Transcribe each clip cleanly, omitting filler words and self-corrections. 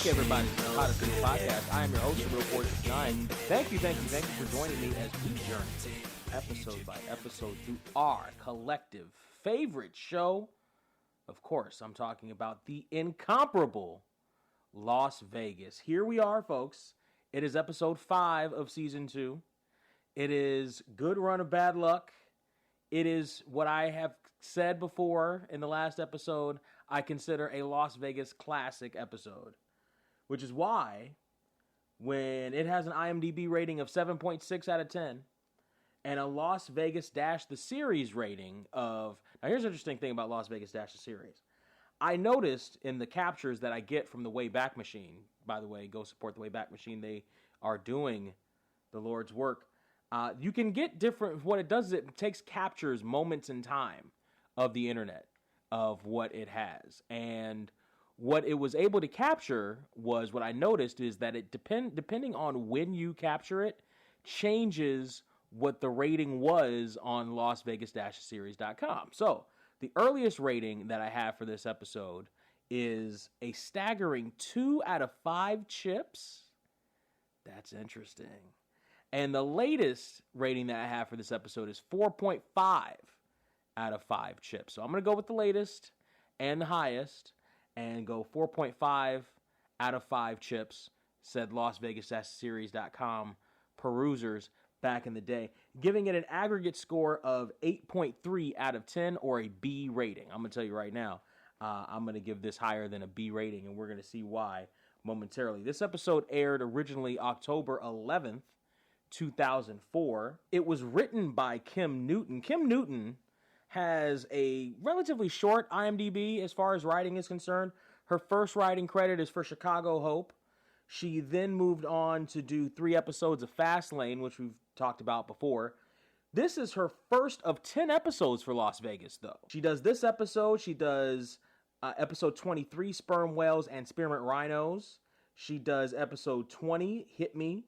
back, everybody, to the Podecito podcast. I am your host, Real 469. Thank you for joining me as we journey episode by episode through our collective favorite show. Of course, I'm talking about the incomparable Las Vegas. Here we are, folks. It is episode 5 of season 2. It is good run of bad luck. It is what I have said before in the last episode, I consider a Las Vegas classic episode. Which is why, when it has an IMDb rating of 7.6 out of 10, and a Las Vegas Dash the Series rating of... Now, here's an interesting thing about Las Vegas Dash the Series. I noticed in the captures that I get from the Wayback Machine, by the way, go support the Wayback Machine. They are doing the Lord's work. You can get different... What it does is it takes captures, moments in time of the internet, of what it has. And what it was able to capture was, what I noticed is that it depending on when you capture it, changes what the rating was on LasVegas-series.com. So, the earliest rating that I have for this episode is a staggering 2 out of 5 chips. That's interesting. And the latest rating that I have for this episode is 4.5 out of 5 chips. So I'm going to go with the latest and the highest and go 4.5 out of 5 chips, said LasVegas-series.com perusers back in the day, giving it an aggregate score of 8.3 out of 10 or a B rating. I'm going to tell you right now, I'm going to give this higher than a B rating, and we're going to see why momentarily. This episode aired originally October 11th, 2004. It was written by Kim Newton. Kim Newton has a relatively short IMDb as far as writing is concerned. Her first writing credit is for Chicago Hope. She then moved on to do 3 episodes of Fastlane, which we've talked about before. This is her first of 10 episodes for Las Vegas, though. She does this episode. She does episode 23, Sperm Whales and Spearmint Rhinos. She does episode 20, Hit Me.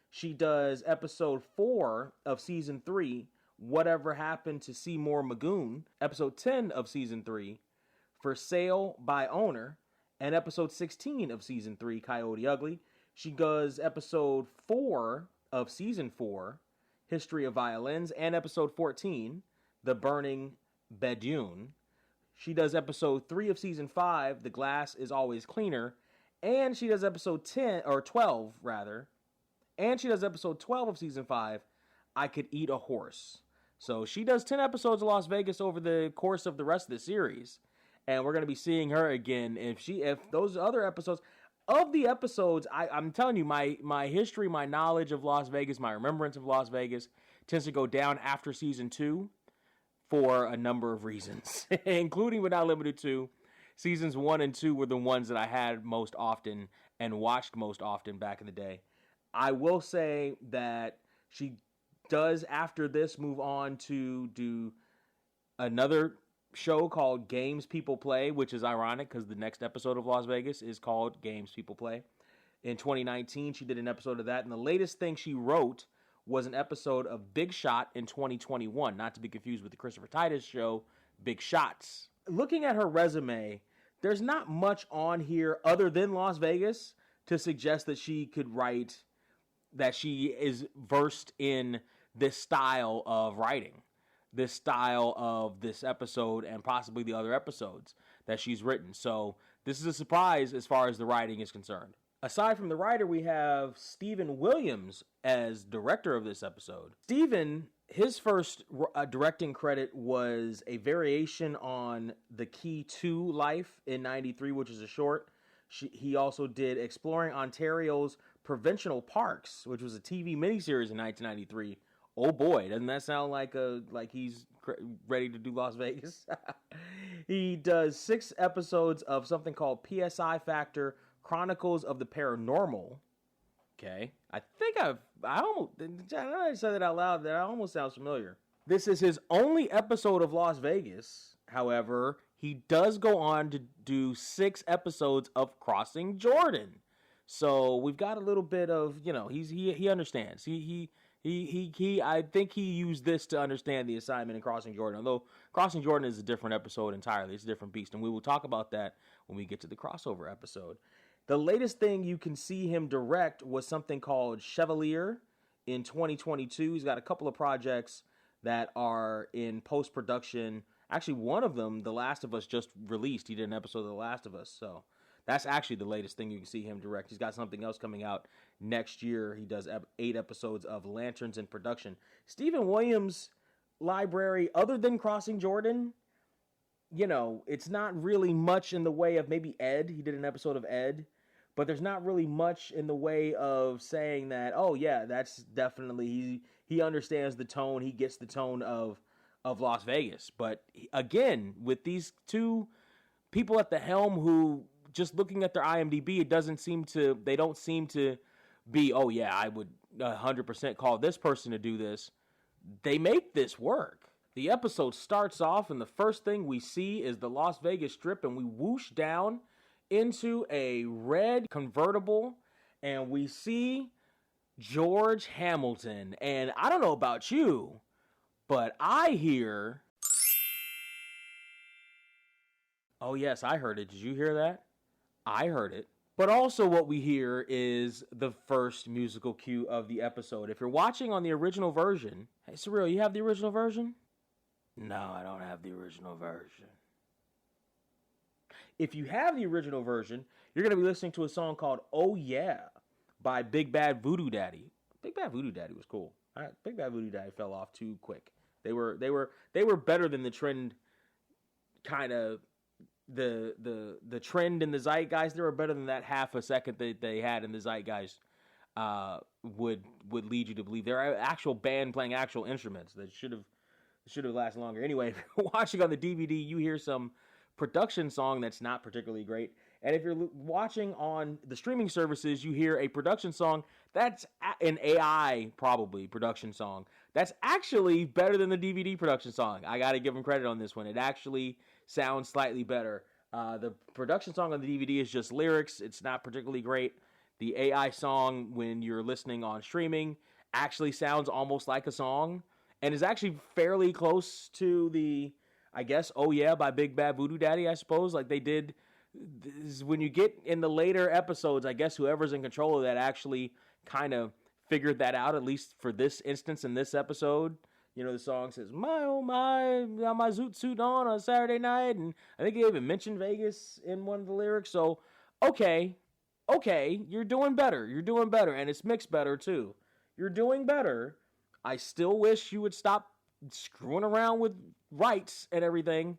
She does episode 4 of season 3, Whatever Happened to Seymour Magoon. Episode 10 of season 3, For Sale by Owner. And episode 16 of season 3, Coyote Ugly. She does episode 4 of season 4, History of Violins. And episode 14, The Burning Bedouin. She does episode 3 of season 5, The Glass is Always Cleaner. And she does episode 12, rather. And she does episode 12 of season 5, I Could Eat a Horse. So she does 10 episodes of Las Vegas over the course of the rest of the series. And we're going to be seeing her again. If those other episodes, of the episodes, I'm telling you, my history, my knowledge of Las Vegas, my remembrance of Las Vegas tends to go down after season 2 for a number of reasons, including but not limited to seasons 1 and 2 were the ones that I had most often and watched most often back in the day. I will say that she does, after this, move on to do another show called Games People Play, which is ironic because the next episode of Las Vegas is called Games People Play. In 2019, she did an episode of that, and the latest thing she wrote was an episode of Big Shot in 2021, not to be confused with the Christopher Titus show, Big Shots. Looking at her resume, there's not much on here other than Las Vegas to suggest that she could write, that she is versed in this style of writing, this style of this episode and possibly the other episodes that she's written. So this is a surprise as far as the writing is concerned. Aside from the writer, we have Stephen Williams as director of this episode. Stephen, his first directing credit was a variation on The Key to Life in 93, which is a short. He also did Exploring Ontario's Provincial Parks, which was a TV miniseries in 1993. Oh boy, doesn't that sound like he's ready to do Las Vegas? He does 6 episodes of something called PSI Factor, Chronicles of the Paranormal. Okay, I said that out loud, that almost sounds familiar. This is his only episode of Las Vegas. However, he does go on to do 6 episodes of Crossing Jordan. So we've got a little bit of, he understands. I think he used this to understand the assignment in Crossing Jordan. Although Crossing Jordan is a different episode entirely. It's a different beast. And we will talk about that when we get to the crossover episode. The latest thing you can see him direct was something called Chevalier in 2022. He's got a couple of projects that are in post-production. Actually, one of them, The Last of Us, just released. He did an episode of The Last of Us, so that's actually the latest thing you can see him direct. He's got something else coming out next year. He does 8 episodes of Lanterns in production. Stephen Williams' library, other than Crossing Jordan, you know, it's not really much in the way of maybe Ed. He did an episode of Ed. But there's not really much in the way of saying that, oh, yeah, that's definitely, he understands the tone. He gets the tone of Las Vegas. But again, with these two people at the helm who, just looking at their IMDb, they don't seem to be, oh, yeah, I would 100% call this person to do this. They make this work. The episode starts off, and the first thing we see is the Las Vegas Strip, and we whoosh down into a red convertible, and we see George Hamilton. And I don't know about you, but I hear... Oh, yes, I heard it. Did you hear that? I heard it. But also what we hear is the first musical cue of the episode. If you're watching on the original version... Hey, Surreal, you have the original version? No, I don't have the original version. If you have the original version, you're going to be listening to a song called Oh Yeah by Big Bad Voodoo Daddy. Big Bad Voodoo Daddy was cool. Big Bad Voodoo Daddy fell off too quick. They were better than the trend, kind of the trend in the zeitgeist. They were better than that half a second that they had in the zeitgeist would lead you to believe. They're actual band playing actual instruments that should have lasted longer. Anyway, if you're watching on the DVD, you hear some production song that's not particularly great. And if you're watching on the streaming services, you hear a production song that's an AI probably production song that's actually better than the DVD production song. I got to give them credit on this one. It actually sounds slightly better. The production song on the DVD is just lyrics. It's not particularly great. The AI song, when you're listening on streaming, actually sounds almost like a song and is actually fairly close to the, I guess, Oh Yeah by Big Bad Voodoo Daddy, I suppose. Like they did, when you get in the later episodes, I guess whoever's in control of that actually kind of figured that out, at least for this instance in this episode. You know, the song says, my, oh my, got my zoot suit on a Saturday night. And I think they even mentioned Vegas in one of the lyrics. So, okay, you're doing better. And it's mixed better too. You're doing better. I still wish you would stop screwing around with rights and everything.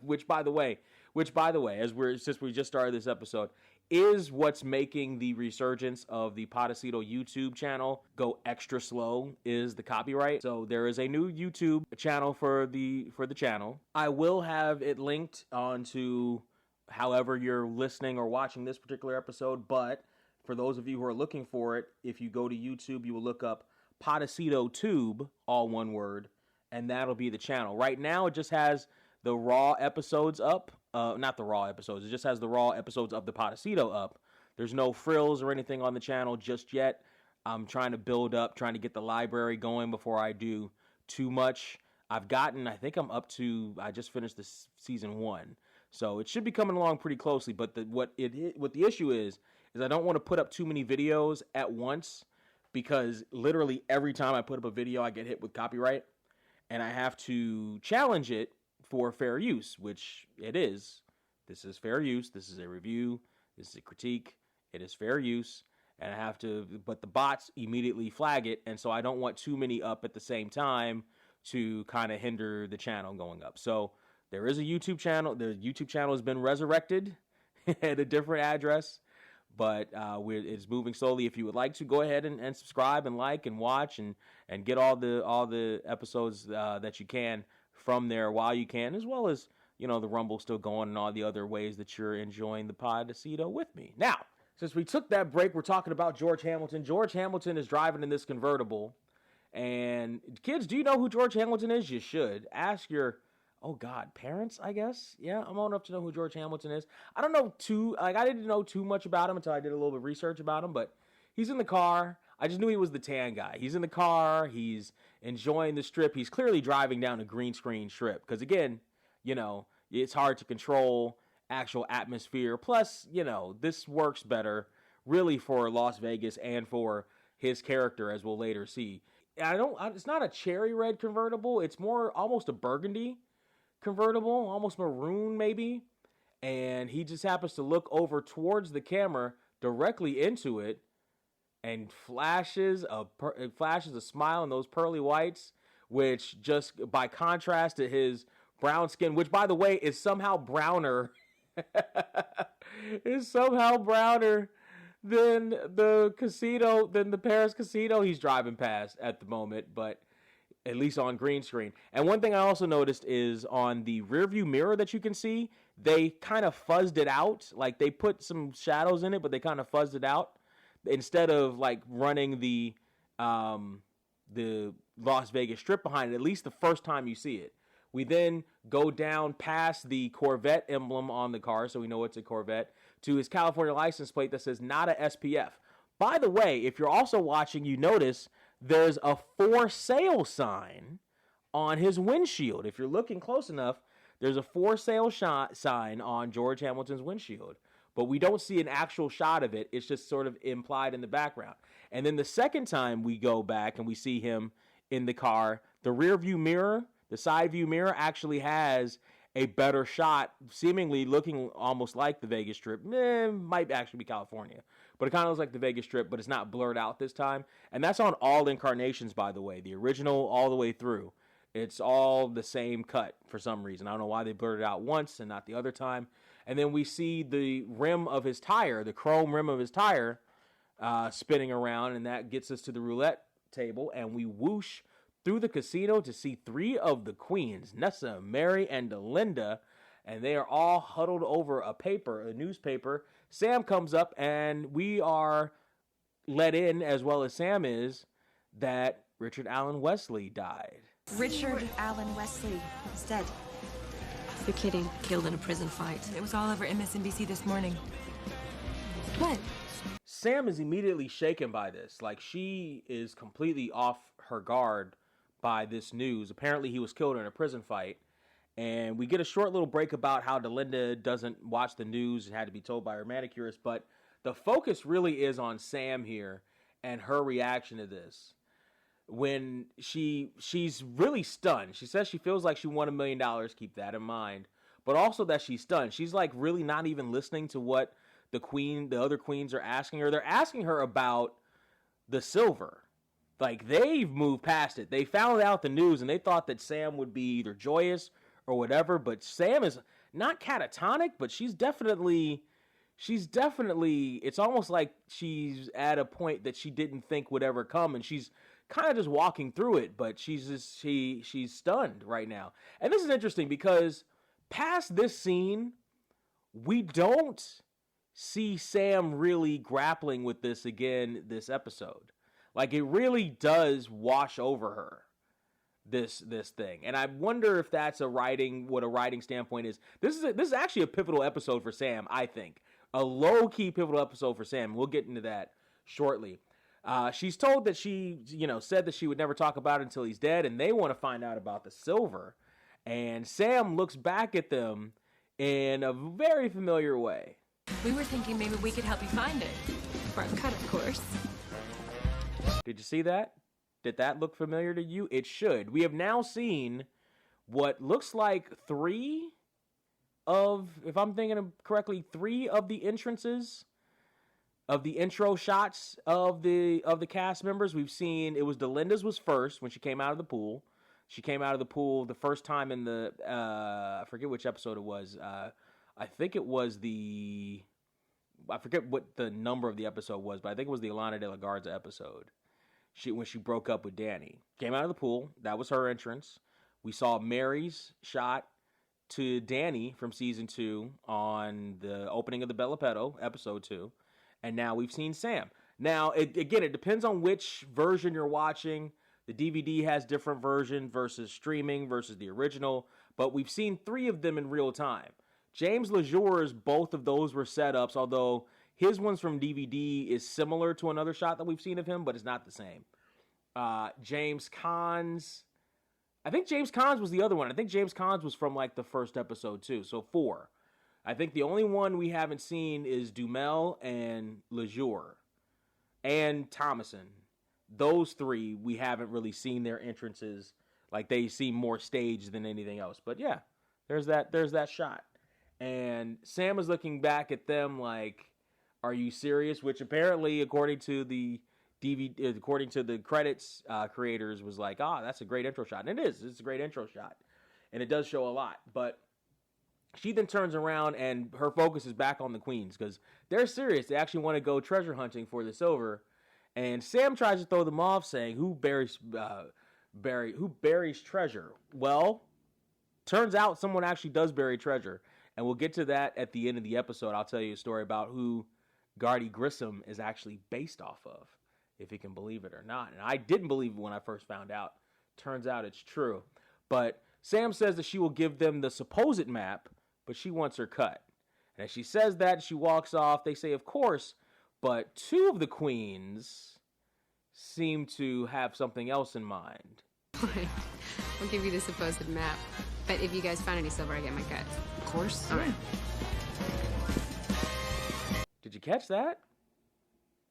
which by the way, since we just started this episode, is what's making the resurgence of the Podecito YouTube channel go extra slow is the copyright. So there is a new YouTube channel for the channel. I will have it linked onto however you're listening or watching this particular episode, but for those of you who are looking for it, if you go to YouTube, you will look up Podecito Tube, all one word, and that'll be the channel. Right now, it just has the raw episodes up. Not the raw episodes. It just has the raw episodes of the Podecito up. There's no frills or anything on the channel just yet. I'm trying to build up, trying to get the library going before I do too much. I just finished this season 1. So it should be coming along pretty closely. But what the issue is I don't want to put up too many videos at once, because literally every time I put up a video, I get hit with copyright, and I have to challenge it for fair use, which it is. This is fair use. This is a review. This is a critique. It is fair use, and I have to, but the bots immediately flag it, and so I don't want too many up at the same time to kind of hinder the channel going up. So there is a YouTube channel. The YouTube channel has been resurrected at a different address, but it's moving slowly. If you would like to, go ahead and subscribe and like and watch and get all the episodes that you can from there while you can, as well as, you know, the Rumble still going and all the other ways that you're enjoying the Podecito with me. Now, since we took that break, we're talking about George Hamilton. George Hamilton is driving in this convertible. And kids, do you know who George Hamilton is? You should. Ask your, parents, I guess. Yeah, I'm old enough to know who George Hamilton is. I don't know I didn't know too much about him until I did a little bit of research about him, but he's in the car. I just knew he was the tan guy. He's in the car. He's enjoying the strip. He's clearly driving down a green screen strip because, again, you know, it's hard to control. actual atmosphere. Plus, this works better really for Las Vegas and for his character, as we'll later see. It's not a cherry red convertible. It's more almost a burgundy convertible, almost maroon maybe. And he just happens to look over towards the camera directly into it and flashes a smile in those pearly whites, which just by contrast to his brown skin, which by the way is somehow browner, is somehow browner than the Paris casino he's driving past at the moment, but at least on green screen. And one thing I also noticed is on the rearview mirror that you can see, they kind of fuzzed it out. Like they put some shadows in it, but they kind of fuzzed it out instead of like running the Las Vegas Strip behind it, at least the first time you see it. We then go down past the Corvette emblem on the car, so we know it's a Corvette, to his California license plate that says not a SPF. By the way, if you're also watching, you notice there's a for sale sign on his windshield. If you're looking close enough, there's a for sale sign on George Hamilton's windshield. But we don't see an actual shot of it. It's just sort of implied in the background. And then the second time we go back and we see him in the car, the rear view mirror, the side view mirror actually has a better shot, seemingly looking almost like the Vegas Strip. Might actually be California. But it kind of looks like the Vegas Strip, but it's not blurred out this time. And that's on all incarnations, by the way. The original all the way through. It's all the same cut for some reason. I don't know why they blurred it out once and not the other time. And then we see the rim of his tire, the chrome rim of his tire, spinning around. And that gets us to the roulette table. And we whoosh through the casino to see three of the queens, Nessa, Mary, and Delinda. And they are all huddled over a newspaper. Sam comes up, and we are let in, as well as Sam is, that Richard Allen Wesley died. Richard Allen Wesley is dead. You're kidding. Killed in a prison fight. It was all over MSNBC this morning. What? Sam is immediately shaken by this. Like, she is completely off her guard by this news. Apparently, he was killed in a prison fight. And we get a short little break about how Delinda doesn't watch the news and had to be told by her manicurist. But the focus really is on Sam here and her reaction to this. When she's really stunned. She says she feels like she won $1 million. Keep that in mind. But also that she's stunned. She's like really not even listening to what the other queens are asking her. They're asking her about the silver. Like, they've moved past it. They found out the news and they thought that Sam would be either joyous or whatever, but Sam is not catatonic, but she's definitely, it's almost like she's at a point that she didn't think would ever come, and she's kind of just walking through it, but she's stunned right now. And this is interesting because past this scene, we don't see Sam really grappling with this again this episode. Like, it really does wash over her. This thing, and I wonder if that's what a writing standpoint is. This is actually a pivotal episode for Sam. I think a low key pivotal episode for Sam. We'll get into that shortly. She's told that she said that she would never talk about it until he's dead, and they want to find out about the silver. And Sam looks back at them in a very familiar way. We were thinking maybe we could help you find it. For a cut, of course. Did you see that? Did that look familiar to you? It should. We have now seen what looks like three of the entrances of the intro shots of the cast members. We've seen, it was Delinda's was first when she came out of the pool. She came out of the pool the first time in the, I forget which episode it was. I think it was I forget what the number of the episode was, but I think it was the Ilana de la Garza episode. When she broke up with Danny. Came out of the pool. That was her entrance. We saw Mary's shot to Danny from season 2 on the opening of the Bellapetto, episode 2. And now we've seen Sam. Now, it depends on which version you're watching. The DVD has different versions versus streaming versus the original. But we've seen 3 of them in real time. James Lejure's, both of those were setups, although his ones from DVD is similar to another shot that we've seen of him, but it's not the same. James Caan's, I think James Caan's was the other one. I think James Caan's was from like the first episode too. So 4. I think the only one we haven't seen is Dumel and Lejour and Thomason. Those three, we haven't really seen their entrances. Like, they seem more staged than anything else. But yeah, there's that shot. And Sam is looking back at them like, are you serious? Which apparently, according to the DVD, according to the credits creators, was like, that's a great intro shot. And it is. It's a great intro shot. And it does show a lot. But she then turns around and her focus is back on the queens because they're serious. They actually want to go treasure hunting for the silver. And Sam tries to throw them off, saying, who buries treasure? Well, turns out someone actually does bury treasure. And we'll get to that at the end of the episode. I'll tell you a story about who Gardy Grissom is actually based off of, if you can believe it or not. And I didn't believe it when I first found out. Turns out it's true. But Sam says that she will give them the supposed map, but she wants her cut. And as she says that, she walks off. They say, of course, but two of the queens seem to have something else in mind. Fine. We'll give you the supposed map. But if you guys find any silver, I get my cut. Of course. All right. Did you catch that?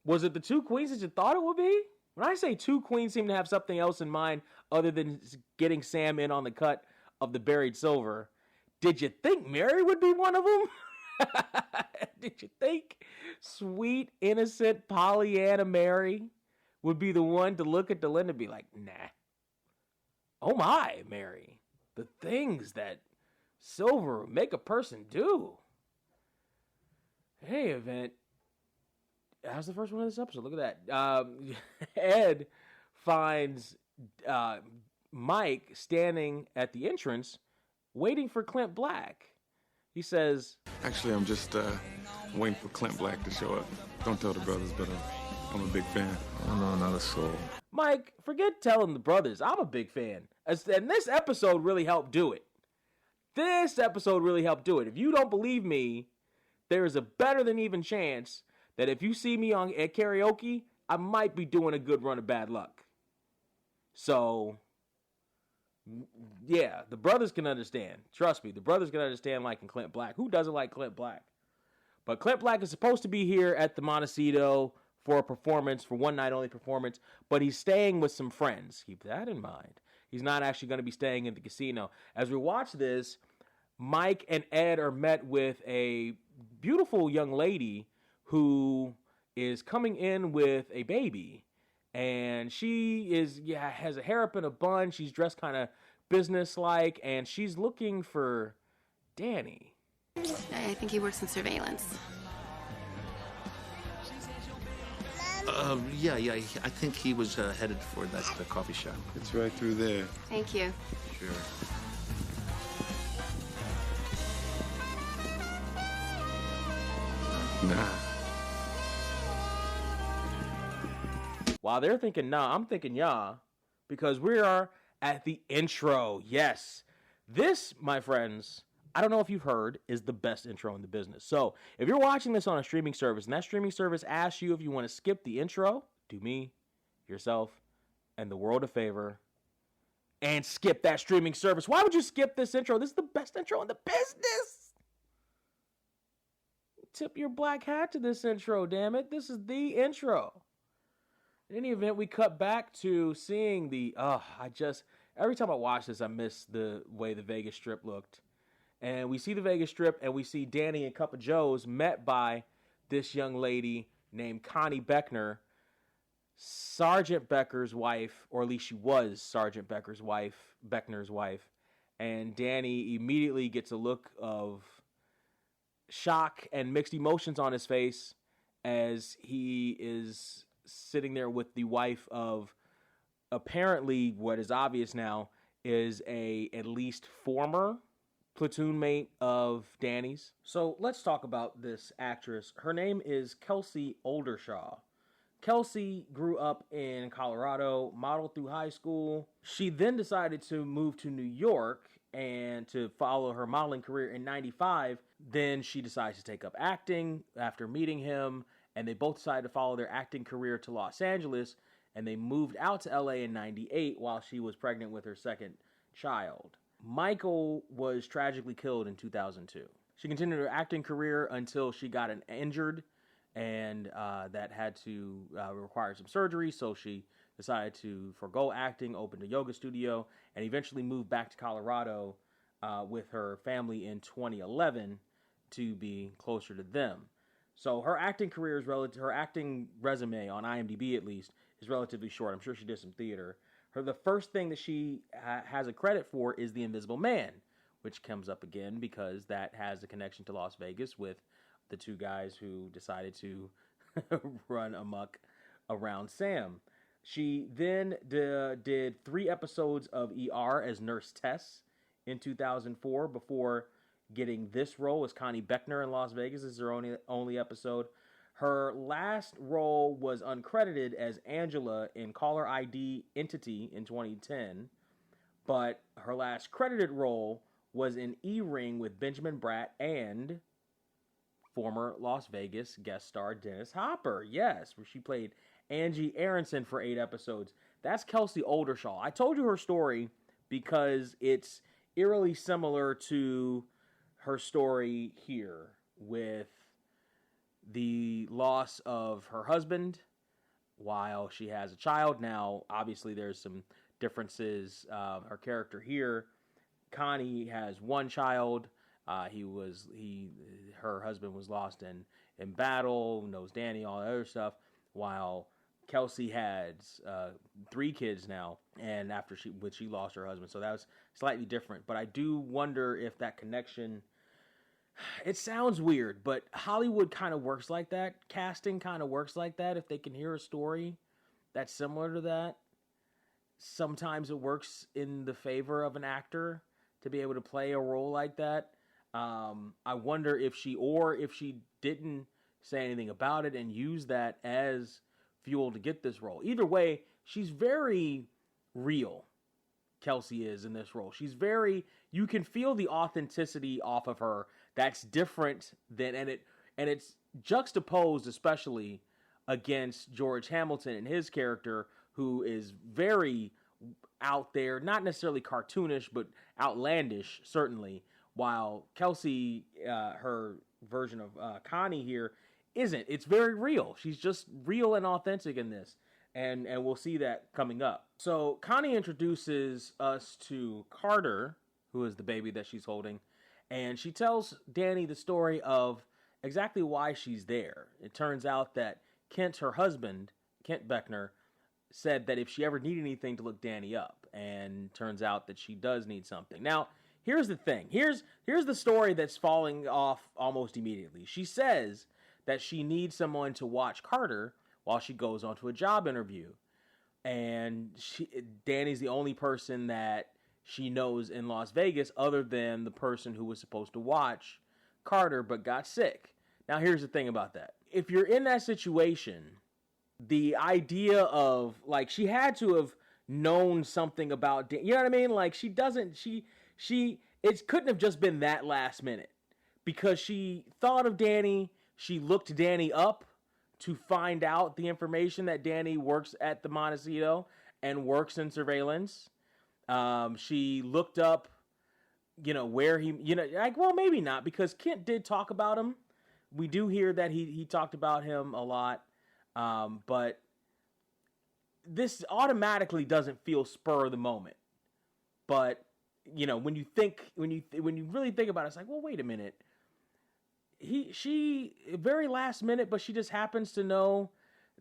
Was it the two queens that you thought it would be? When I say two queens seem to have something else in mind other than getting Sam in on the cut of the buried silver, did you think Mary would be one of them? Did you think sweet, innocent Pollyanna Mary would be the one to look at Delinda and be like, nah. Oh my, Mary. The things that silver make a person do. Hey, event. How's the first one of this episode? Look at that. Ed finds Mike standing at the entrance waiting for Clint Black. He says, actually, I'm just waiting for Clint Black to show up. Don't tell the brothers, but I'm a big fan. Oh, no, not a soul. Mike, forget telling the brothers. I'm a big fan. And this episode really helped do it. If you don't believe me, there is a better than even chance that if you see me at karaoke, I might be doing a good run of bad luck. So, yeah, the brothers can understand. Trust me, the brothers can understand liking Clint Black. Who doesn't like Clint Black? But Clint Black is supposed to be here at the Montecito for a performance, for one night only performance, but he's staying with some friends. Keep that in mind. He's not actually going to be staying in the casino. As we watch this, Mike and Ed are met with a beautiful young lady who is coming in with a baby. And she has a hair up in a bun. She's dressed kind of business-like, and she's looking for Danny. I think he works in surveillance. Yeah. I think he was headed for the coffee shop. It's right through there. Thank you. Sure. Nah. While they're thinking nah, I'm thinking yeah, because we are at the intro. Yes. This, my friends, I don't know if you've heard, is the best intro in the business. So if you're watching this on a streaming service and that streaming service asks you if you want to skip the intro, do me, yourself, and the world a favor and skip that streaming service. Why would you skip this intro? This is the best intro in the business. Tip your black hat to this intro, damn it. This is the intro. In any event, we cut back to seeing every time I watch this, I miss the way the Vegas Strip looked. And we see the Vegas Strip, and we see Danny and Cup of Joe's met by this young lady named Connie Beckner, Sergeant Becker's wife, or at least she was Sergeant Becker's wife, Beckner's wife. And Danny immediately gets a look of shock and mixed emotions on his face as he is sitting there with the wife of apparently what is obvious now is at least former platoon mate of Danny's. So let's talk about this actress. Her name is Kelsey Oldershaw. Kelsey grew up in Colorado, modeled through high school. She then decided to move to New York and to follow her modeling career in 95. Then she decides to take up acting after meeting him, and they both decided to follow their acting career to Los Angeles, and they moved out to LA in 98 while she was pregnant with her second child. Michael was tragically killed in 2002. She continued her acting career until she got injured, and that had to require some surgery. So she decided to forego acting, opened a yoga studio, and eventually moved back to Colorado with her family in 2011 to be closer to them. So her acting career is her acting resume on IMDb at least is relatively short. I'm sure she did some theater. The first thing that she has a credit for is The Invisible Man, which comes up again because that has a connection to Las Vegas with the two guys who decided to run amok around Sam. She then did 3 episodes of ER as Nurse Tess in 2004 before getting this role as Connie Beckner in Las Vegas. This is her only episode. Her last role was uncredited as Angela in Caller ID Entity in 2010, but her last credited role was in E-Ring with Benjamin Bratt and former Las Vegas guest star Dennis Hopper. Yes, where she played Angie Aronson for 8 episodes. That's Kelsey Oldershaw. I told you her story because it's eerily similar to her story here with the loss of her husband while she has a child. Now, obviously, there's some differences. Her character here, Connie, has 1 child. Her husband was lost in battle, knows Danny, all that other stuff, while Kelsey has 3 kids now, and after she lost her husband. So that was slightly different. But I do wonder if that connection, it sounds weird, but Hollywood kind of works like that. Casting kind of works like that. If they can hear a story that's similar to that, sometimes it works in the favor of an actor to be able to play a role like that. I wonder if she didn't say anything about it and use that as fuel to get this role. Either way, she's very real. Kelsey is in this role. You can feel the authenticity off of her. That's different than, and it's juxtaposed especially against George Hamilton and his character, who is very out there, not necessarily cartoonish, but outlandish, certainly, while Kelsey, her version of Connie here, isn't. It's very real. She's just real and authentic in this, and we'll see that coming up. So Connie introduces us to Carter, who is the baby that she's holding, and she tells Danny the story of exactly why she's there. It turns out that Kent, her husband, Kent Beckner, said that if she ever needed anything to look Danny up, and turns out that she does need something. Now, here's the thing. Here's the story that's falling off almost immediately. She says that she needs someone to watch Carter while she goes onto a job interview. And Danny's the only person that she knows in Las Vegas other than the person who was supposed to watch Carter but got sick. Now, here's the thing about that. If you're in that situation, the idea of, like, she had to have known something about Danny. You know what I mean? Like, it couldn't have just been that last minute, because she thought of Danny. She looked Danny up to find out the information that Danny works at the Montecito and works in surveillance. She looked up, where he, well, maybe not, because Kent did talk about him. We do hear that he talked about him a lot. But this automatically doesn't feel spur of the moment. But, when you really think about it, it's like, well, wait a minute. She very last minute, but she just happens to know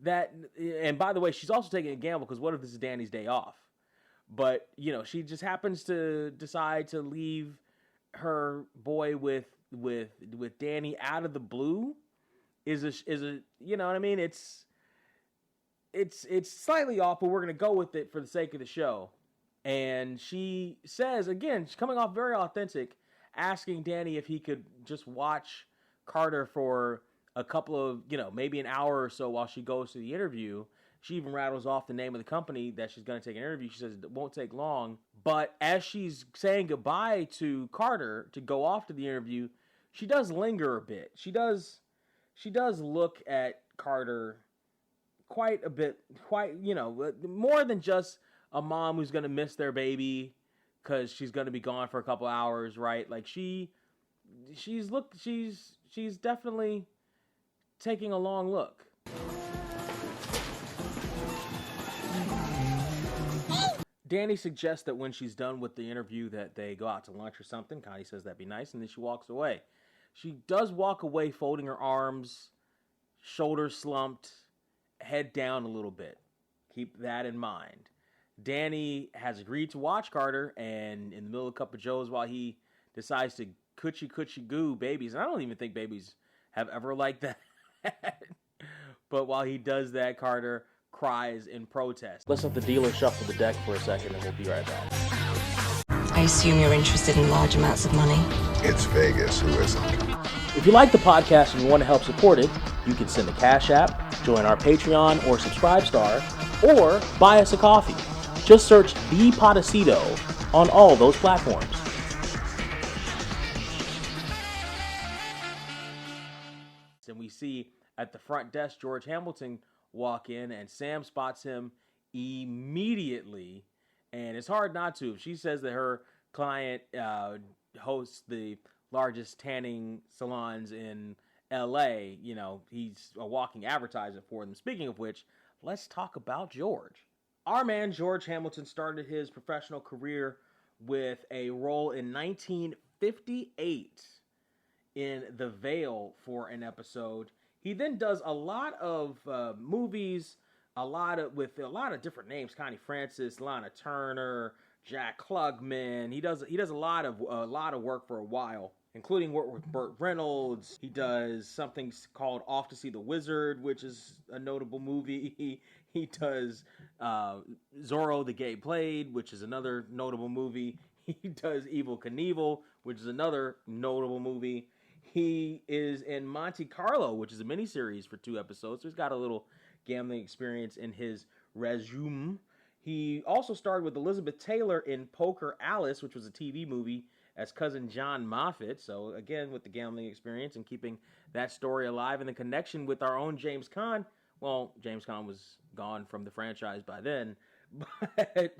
that. And by the way, she's also taking a gamble, because what if this is Danny's day off? But, she just happens to decide to leave her boy with Danny out of the blue is a you know what I mean? It's slightly off, but we're going to go with it for the sake of the show. And she says, again, she's coming off very authentic, asking Danny if he could just watch Carter for a couple of, maybe an hour or so while she goes to the interview. She even rattles off the name of the company that she's going to take an interview. She says it won't take long. But as she's saying goodbye to Carter to go off to the interview, she does linger a bit. She does look at Carter quite a bit, more than just a mom who's going to miss their baby because she's going to be gone for a couple hours, right? Like, she she's definitely taking a long look. Danny suggests that when she's done with the interview that they go out to lunch or something. Connie says that'd be nice, and then she walks away. She does walk away folding her arms, shoulders slumped, head down a little bit. Keep that in mind. Danny has agreed to watch Carter, and in the middle of a cup of joes while he decides to coochie goo babies. And I don't even think babies have ever liked that. But while he does that, Carter cries in protest. Let's let the dealer shuffle the deck for a second, and we'll be right back. I assume you're interested in large amounts of money. It's Vegas, who isn't? If you like the podcast and you want to help support it, you can send a Cash App, join our Patreon or Subscribe Star, or buy us a coffee. Just search The Podecito on all those platforms. And we see at the front desk George Hamilton walk in, and Sam spots him immediately, and it's hard not to. If she says that her client hosts the largest tanning salons in LA, you know, he's a walking advertisement for them. Speaking of which, let's talk about George. Our man George Hamilton started his professional career with a role in 1958 in The Veil for an episode. He then does a lot of movies, with a lot of different names: Connie Francis, Lana Turner, Jack Klugman. He does a lot of work for a while, including work with Burt Reynolds. He does something called Off to See the Wizard, which is a notable movie. He does Zorro the Gay Blade, which is another notable movie. He does Evel Knievel, which is another notable movie. He is in Monte Carlo, which is a miniseries for 2 episodes. So he's got a little gambling experience in his resume. He also starred with Elizabeth Taylor in Poker Alice, which was a TV movie, as cousin John Moffat. So again, with the gambling experience and keeping that story alive, and the connection with our own James Caan. Well, James Caan was gone from the franchise by then. But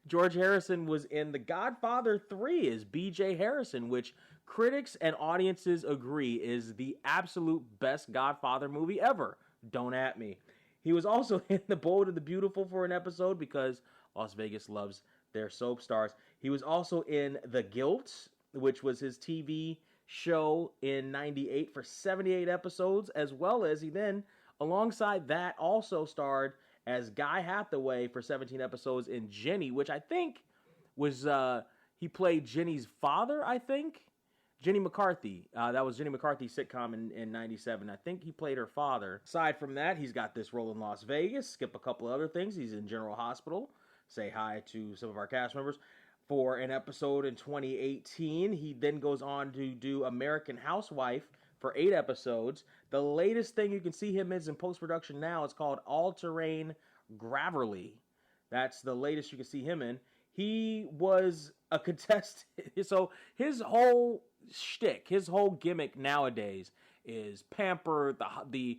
George Harrison was in The Godfather 3 as B.J. Harrison, which critics and audiences agree is the absolute best Godfather movie ever. Don't at me. He was also in The Bold and the Beautiful for an episode, because Las Vegas loves their soap stars. He was also in The Guilt, which was his TV show in 98 for 78 episodes, as well as he then, alongside that, also starred as Guy Hathaway for 17 episodes in Jenny, which I think was, he played Jenny's father, I think. Jenny McCarthy. That was Jenny McCarthy's sitcom in 97. I think he played her father. Aside from that, he's got this role in Las Vegas. Skip a couple other things. He's in General Hospital. Say hi to some of our cast members for an episode in 2018. He then goes on to do American Housewife for 8 episodes. The latest thing you can see him is in post-production now. It's called All Terrain Graverly. That's the latest you can see him in. He was a contestant. So his whole shtick, his whole gimmick nowadays is pamper, the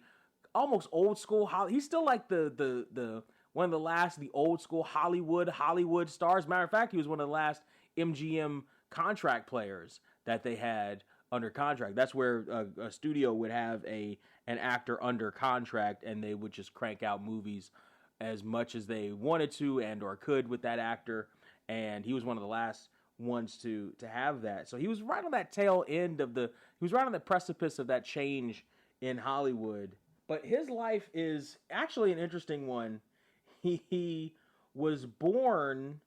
almost old school. He's still like the one of the last, the old school Hollywood stars. Matter of fact, he was one of the last MGM contract players that they had under contract. That's where a studio would have an actor under contract, and they would just crank out movies as much as they wanted to and or could with that actor. And he was one of the last ones to have that. So he was right on that tail end of he was right on the precipice of that change in Hollywood. But his life is actually an interesting one. He was born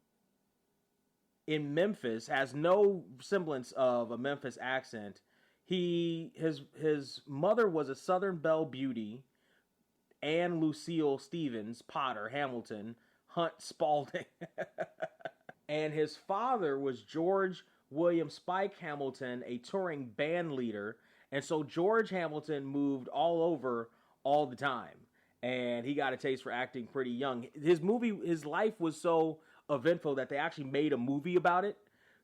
in Memphis, has no semblance of a Memphis accent. His mother was a Southern Belle beauty, Anne Lucille Stevens, Potter, Hamilton, Hunt Spalding. And his father was George William Spike Hamilton, a touring band leader. And so George Hamilton moved all over all the time. And he got a taste for acting pretty young. His life was so eventful that they actually made a movie about it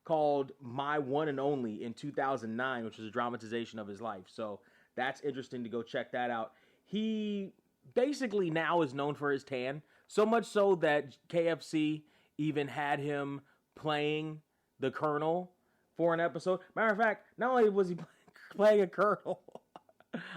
called My One and Only in 2009, which was a dramatization of his life. So that's interesting to go check that out. He basically now is known for his tan, so much so that KFC even had him playing the Colonel for an episode. Matter of fact, not only was he playing a colonel,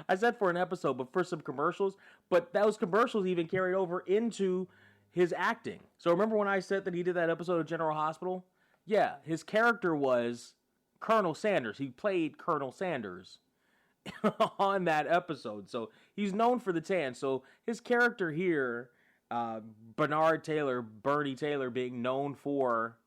I said for an episode, but for some commercials. But those commercials even carried over into his acting. So remember when I said that he did that episode of General Hospital? Yeah, his character was Colonel Sanders. He played Colonel Sanders on that episode. So he's known for the tan. So his character here, Bernie Taylor, being known for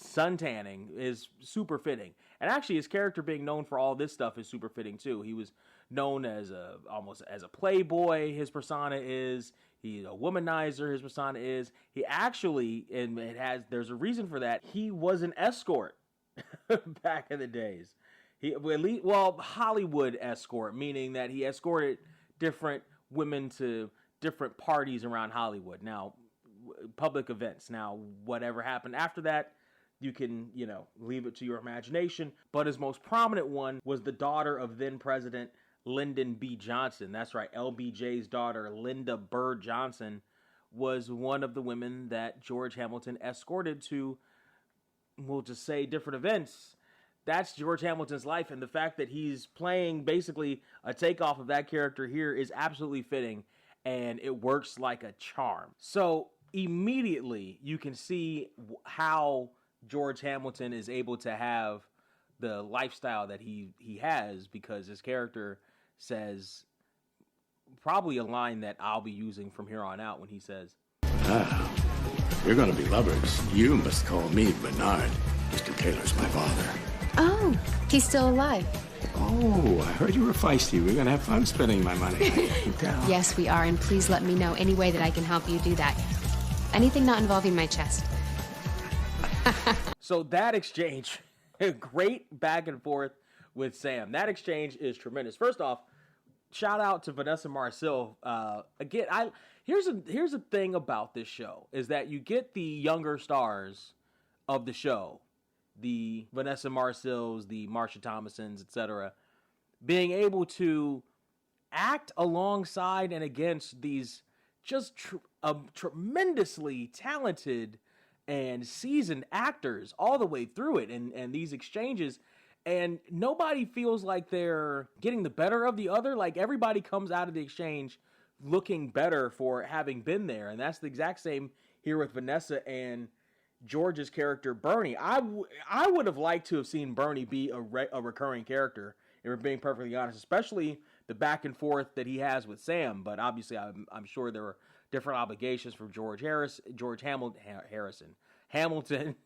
suntanning, is super fitting. And actually his character being known for all this stuff is super fitting too. He was known as almost as a playboy, his persona is. He's a womanizer, his persona is. He actually, and there's a reason for that, he was an escort back in the days. Hollywood escort, meaning that he escorted different women to different parties around Hollywood. Now, public events. Now, whatever happened after that, you can, leave it to your imagination. But his most prominent one was the daughter of then President Lyndon B. Johnson. That's right, LBJ's daughter, Linda Bird Johnson, was one of the women that George Hamilton escorted to, we'll just say, different events. That's George Hamilton's life, and the fact that he's playing basically a takeoff of that character here is absolutely fitting, and it works like a charm. So immediately you can see how George Hamilton is able to have the lifestyle that he has, because his character says probably a line that I'll be using from here on out when he says, You're going to be lovers. You must call me Bernard. Mr. Taylor's my father. Oh, he's still alive. Oh, I heard you were feisty. We're going to have fun spending my money. Yes, we are, and please let me know any way that I can help you do that. Anything not involving my chest. So that exchange, great back and forth with Sam. That exchange is tremendous. First off, shout out to Vanessa Marcil. Again, here's a thing about this show, is that you get the younger stars of the show, the Vanessa Marcils, the Marsha Thomasons, etc., being able to act alongside and against these just tremendously talented and seasoned actors all the way through it, and these exchanges, and nobody feels like they're getting the better of the other. Like, everybody comes out of the exchange looking better for having been there, and that's the exact same here with Vanessa and George's character Bernie. I would have liked to have seen Bernie be a recurring character, if we're being perfectly honest, especially the back and forth that he has with Sam. But obviously, I'm sure there were different obligations for Hamilton,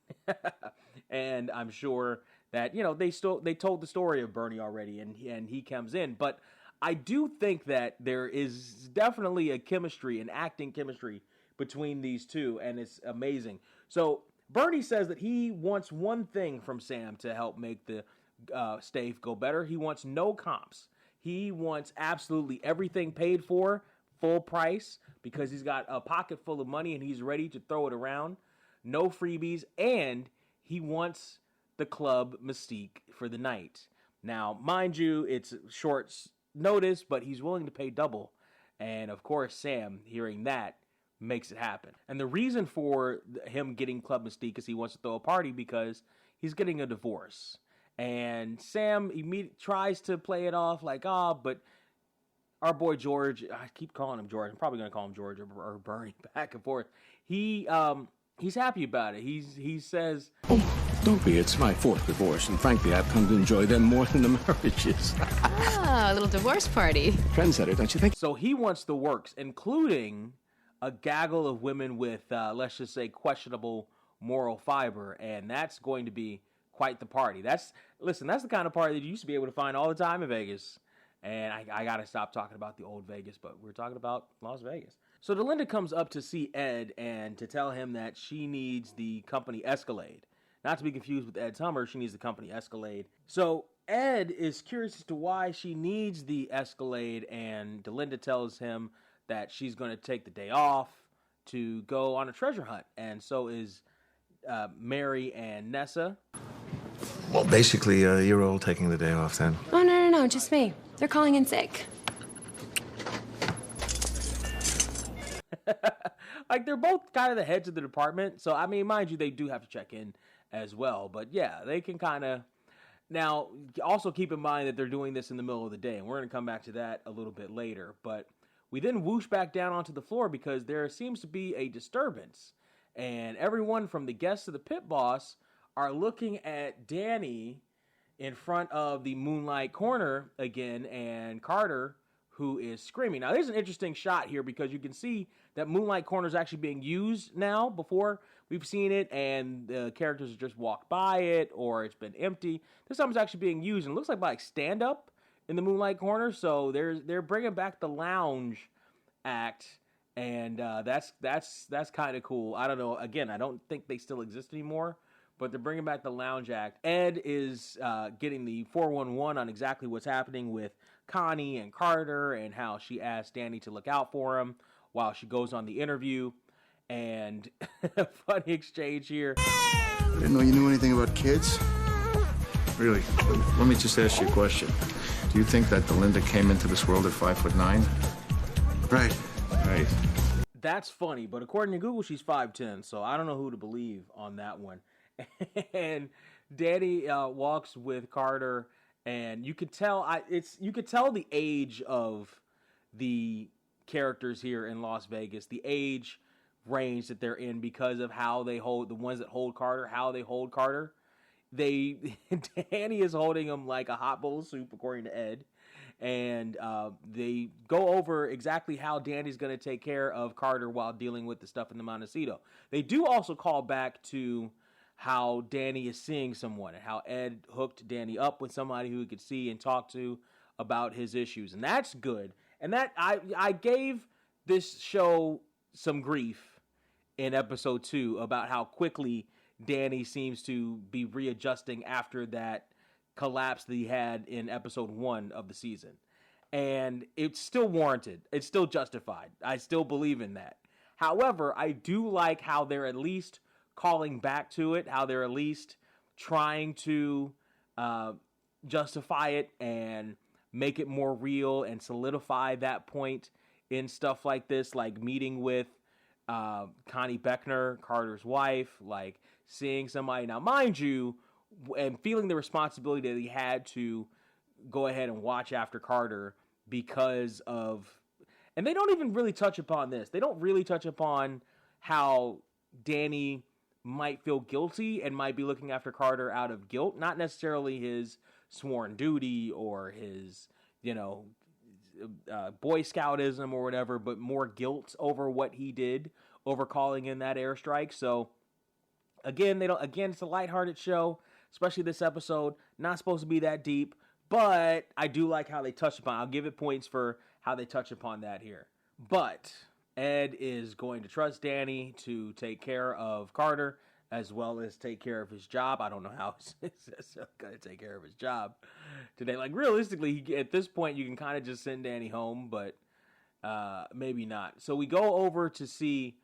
and I'm sure that they told the story of Bernie already, and he comes in. But I do think that there is definitely a chemistry, an acting chemistry between these two, and it's amazing. So Bernie says that he wants one thing from Sam to help make the stave go better. He wants no comps. He wants absolutely everything paid for, full price, because he's got a pocket full of money and he's ready to throw it around. No freebies, and he wants the club mystique for the night. Now, mind you, it's short notice, but he's willing to pay double. And of course, Sam, hearing that, makes it happen. And the reason for him getting Club Mystique is he wants to throw a party because he's getting a divorce. And Sam immediately tries to play it off like, but our boy George, I keep calling him George, I'm probably going to call him George or Bernie, back and forth. He's happy about it. He says, Don't be. It's my fourth divorce, and frankly, I've come to enjoy them more than the marriages. A little divorce party. Trendsetter, don't you think? So he wants the works, including a gaggle of women with, let's just say, questionable moral fiber, and that's going to be quite the party. That's the kind of party that you used to be able to find all the time in Vegas. And I got to stop talking about the old Vegas, but we're talking about Las Vegas. So Delinda comes up to see Ed and to tell him that she needs the company Escalade. Not to be confused with Ed Tummer, she needs the company Escalade. So Ed is curious as to why she needs the Escalade, and Delinda tells him that she's going to take the day off to go on a treasure hunt. And so is Mary and Nessa. Well, basically, you're all taking the day off then. Oh, no, just me. They're calling in sick. Like, they're both kind of the heads of the department. So, I mean, mind you, they do have to check in as well. But yeah, they can kind of. Now, also keep in mind that they're doing this in the middle of the day, and we're going to come back to that a little bit later. But we then whoosh back down onto the floor because there seems to be a disturbance. And everyone from the guests to the pit boss are looking at Danny in front of the Moonlight Corner again, and Carter, who is screaming. Now, there's an interesting shot here because you can see that Moonlight Corner is actually being used now. Before, we've seen it, and the characters have just walked by it, or it's been empty. This time it's actually being used, and it looks like stand-up in the Moonlight Corner, so they're bringing back the lounge act, and that's kind of cool. I don't know. Again, I don't think they still exist anymore, but they're bringing back the lounge act. Ed is getting the 411 on exactly what's happening with Connie and Carter and how she asked Danny to look out for him while she goes on the interview. And a funny exchange here. I didn't know you knew anything about kids. Really, let me just ask you a question. Do you think that Delinda came into this world at 5'9"? Right. Right. That's funny, but according to Google, she's 5'10", so I don't know who to believe on that one. And Danny walks with Carter, and you could tell the age of the characters here in Las Vegas, the age range that they're in because of how they hold the ones that hold Carter, how they hold Carter. Danny is holding him like a hot bowl of soup, according to Ed. And they go over exactly how Danny's going to take care of Carter while dealing with the stuff in the Montecito. They do also call back to how Danny is seeing someone and how Ed hooked Danny up with somebody who he could see and talk to about his issues. And that's good. And that I gave this show some grief in episode 2 about how quickly Danny seems to be readjusting after that collapse that he had in episode 1 of the season. And it's still warranted. It's still justified. I still believe in that. However, I do like how they're at least calling back to it, how they're at least trying to justify it and make it more real and solidify that point in stuff like this, like meeting with Connie Beckner, Carter's wife, like seeing somebody. Now, mind you, and feeling the responsibility that he had to go ahead and watch after Carter because of, and they don't even really touch upon this. They don't really touch upon how Danny might feel guilty and might be looking after Carter out of guilt, not necessarily his sworn duty or his, Boy Scoutism or whatever, but more guilt over what he did, over calling in that airstrike. So again, it's a lighthearted show, especially this episode. Not supposed to be that deep, but I do like how they touch upon. I'll give it points for how they touch upon that here. But Ed is going to trust Danny to take care of Carter as well as take care of his job. I don't know how he's going to take care of his job today. Like, realistically, at this point, you can kind of just send Danny home, but maybe not. So we go over to see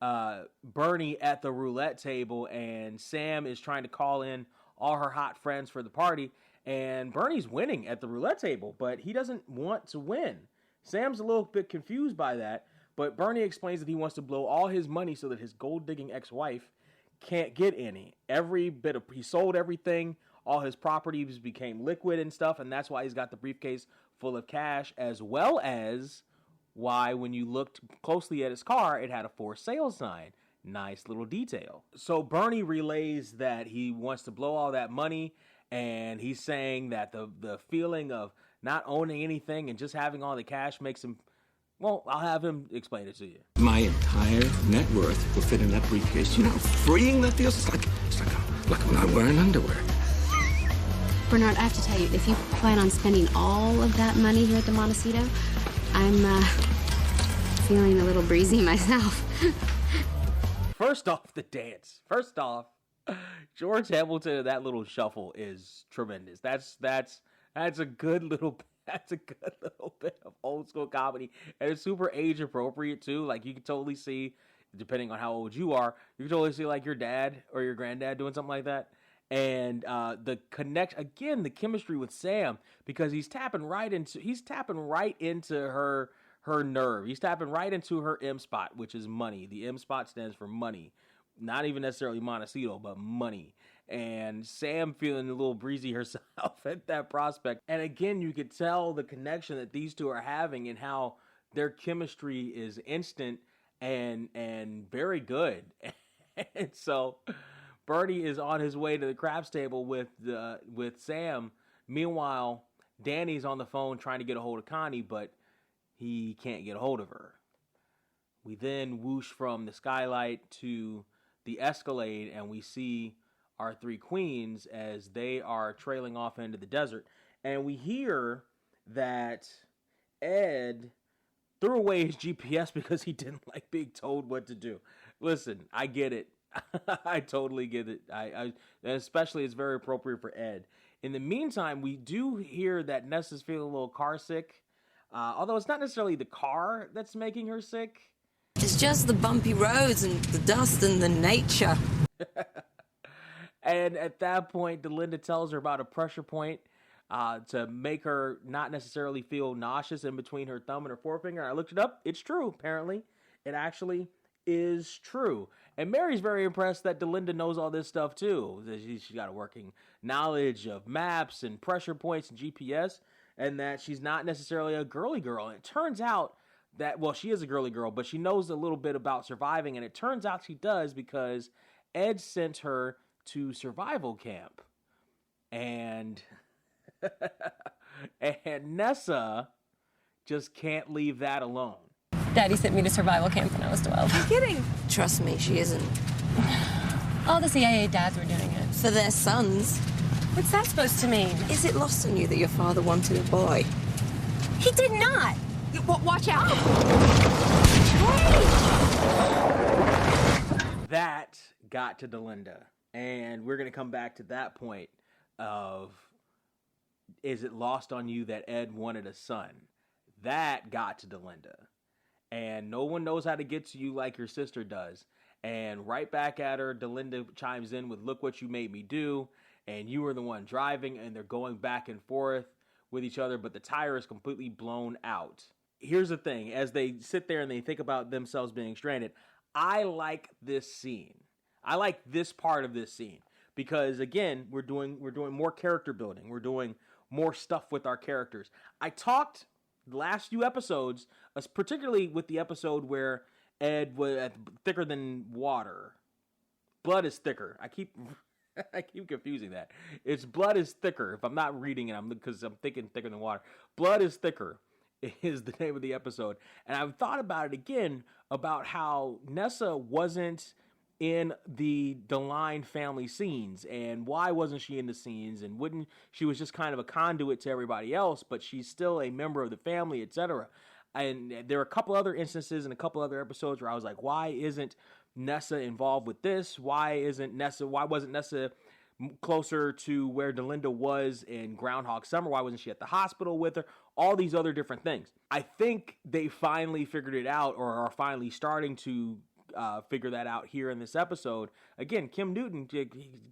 Bernie at the roulette table, and Sam is trying to call in all her hot friends for the party, and Bernie's winning at the roulette table, but he doesn't want to win. Sam's a little bit confused by that, but Bernie explains that he wants to blow all his money so that his gold-digging ex-wife can't get any. He sold everything, all his properties became liquid and stuff, and that's why he's got the briefcase full of cash, as well as why when you looked closely at his car, it had a for sale sign. Nice little detail. So Bernie relays that he wants to blow all that money, and he's saying that the feeling of not owning anything and just having all the cash makes him, well, I'll have him explain it to you. My entire net worth will fit in that briefcase. You know how freeing that feels? It's like I'm not wearing underwear. Bernard, I have to tell you, if you plan on spending all of that money here at the Montecito, I'm feeling a little breezy myself. First off, the dance. First off, George Hamilton, that little shuffle is tremendous. That's a good little bit of old school comedy, and it's super age appropriate too. Like, you can totally see, depending on how old you are, you can totally see like your dad or your granddad doing something like that. And the chemistry with Sam, because he's tapping right into her nerve. He's tapping right into her M spot, which is money. The M spot stands for money. not even necessarily Montecito, but money. And Sam feeling a little breezy herself at that prospect. And again, you could tell the connection that these two are having and how their chemistry is instant and very good. And so Bertie is on his way to the craps table with Sam. Meanwhile, Danny's on the phone trying to get a hold of Connie, but he can't get a hold of her. We then whoosh from the skylight to the Escalade, and we see our three queens as they are trailing off into the desert. And we hear that Ed threw away his GPS because he didn't like being told what to do. Listen, I get it. I totally get it. I especially it's very appropriate for Ed. In the meantime, we do hear that Nessa's feeling a little car sick. Although it's not necessarily the car that's making her sick. It's just the bumpy roads and the dust and the nature. And at that point, Delinda tells her about a pressure point to make her not necessarily feel nauseous in between her thumb and her forefinger. I looked it up. It's true, apparently. It actually is true. And Mary's very impressed that Delinda knows all this stuff, too. She's got a working knowledge of maps and pressure points and GPS, and that she's not necessarily a girly girl. And it turns out that, well, she is a girly girl, but she knows a little bit about surviving, and it turns out she does because Ed sent her to survival camp. And and Nessa just can't leave that alone. Daddy sent me to survival camp when I was 12. You're kidding. Trust me, she isn't. All the CIA dads were doing it. For their sons. What's that supposed to mean? Is it lost on you that your father wanted a boy? He did not! Watch out! That got to Delinda. And we're going to come back to that point of, is it lost on you that Ed wanted a son? That got to Delinda. And no one knows how to get to you like your sister does. And right back at her, Delinda chimes in with, look what you made me do. And you were the one driving, and they're going back and forth with each other, but the tire is completely blown out. Here's the thing. As they sit there and they think about themselves being stranded, I like this scene. I like this part of this scene because, again, we're doing more character building. We're doing more stuff with our characters. I talked the last few episodes, particularly with the episode where Ed was thicker than water. Blood is thicker. I keep confusing that. It's blood is thicker. If I'm not reading it, because I'm thinking thicker than water. Blood is thicker is the name of the episode. And I've thought about it again about how Nessa wasn't in the DeLine family scenes, and why wasn't she in the scenes, and she was just kind of a conduit to everybody else, but she's still a member of the family, etc. And there are a couple other instances and a couple other episodes where I was like, why isn't Nessa involved with this? Why wasn't Nessa closer to where Delinda was in Groundhog Summer? Why wasn't she at the hospital with her? All these other different things. I think they finally figured it out, or are finally starting to figure that out here in this episode. Again, Kim Newton,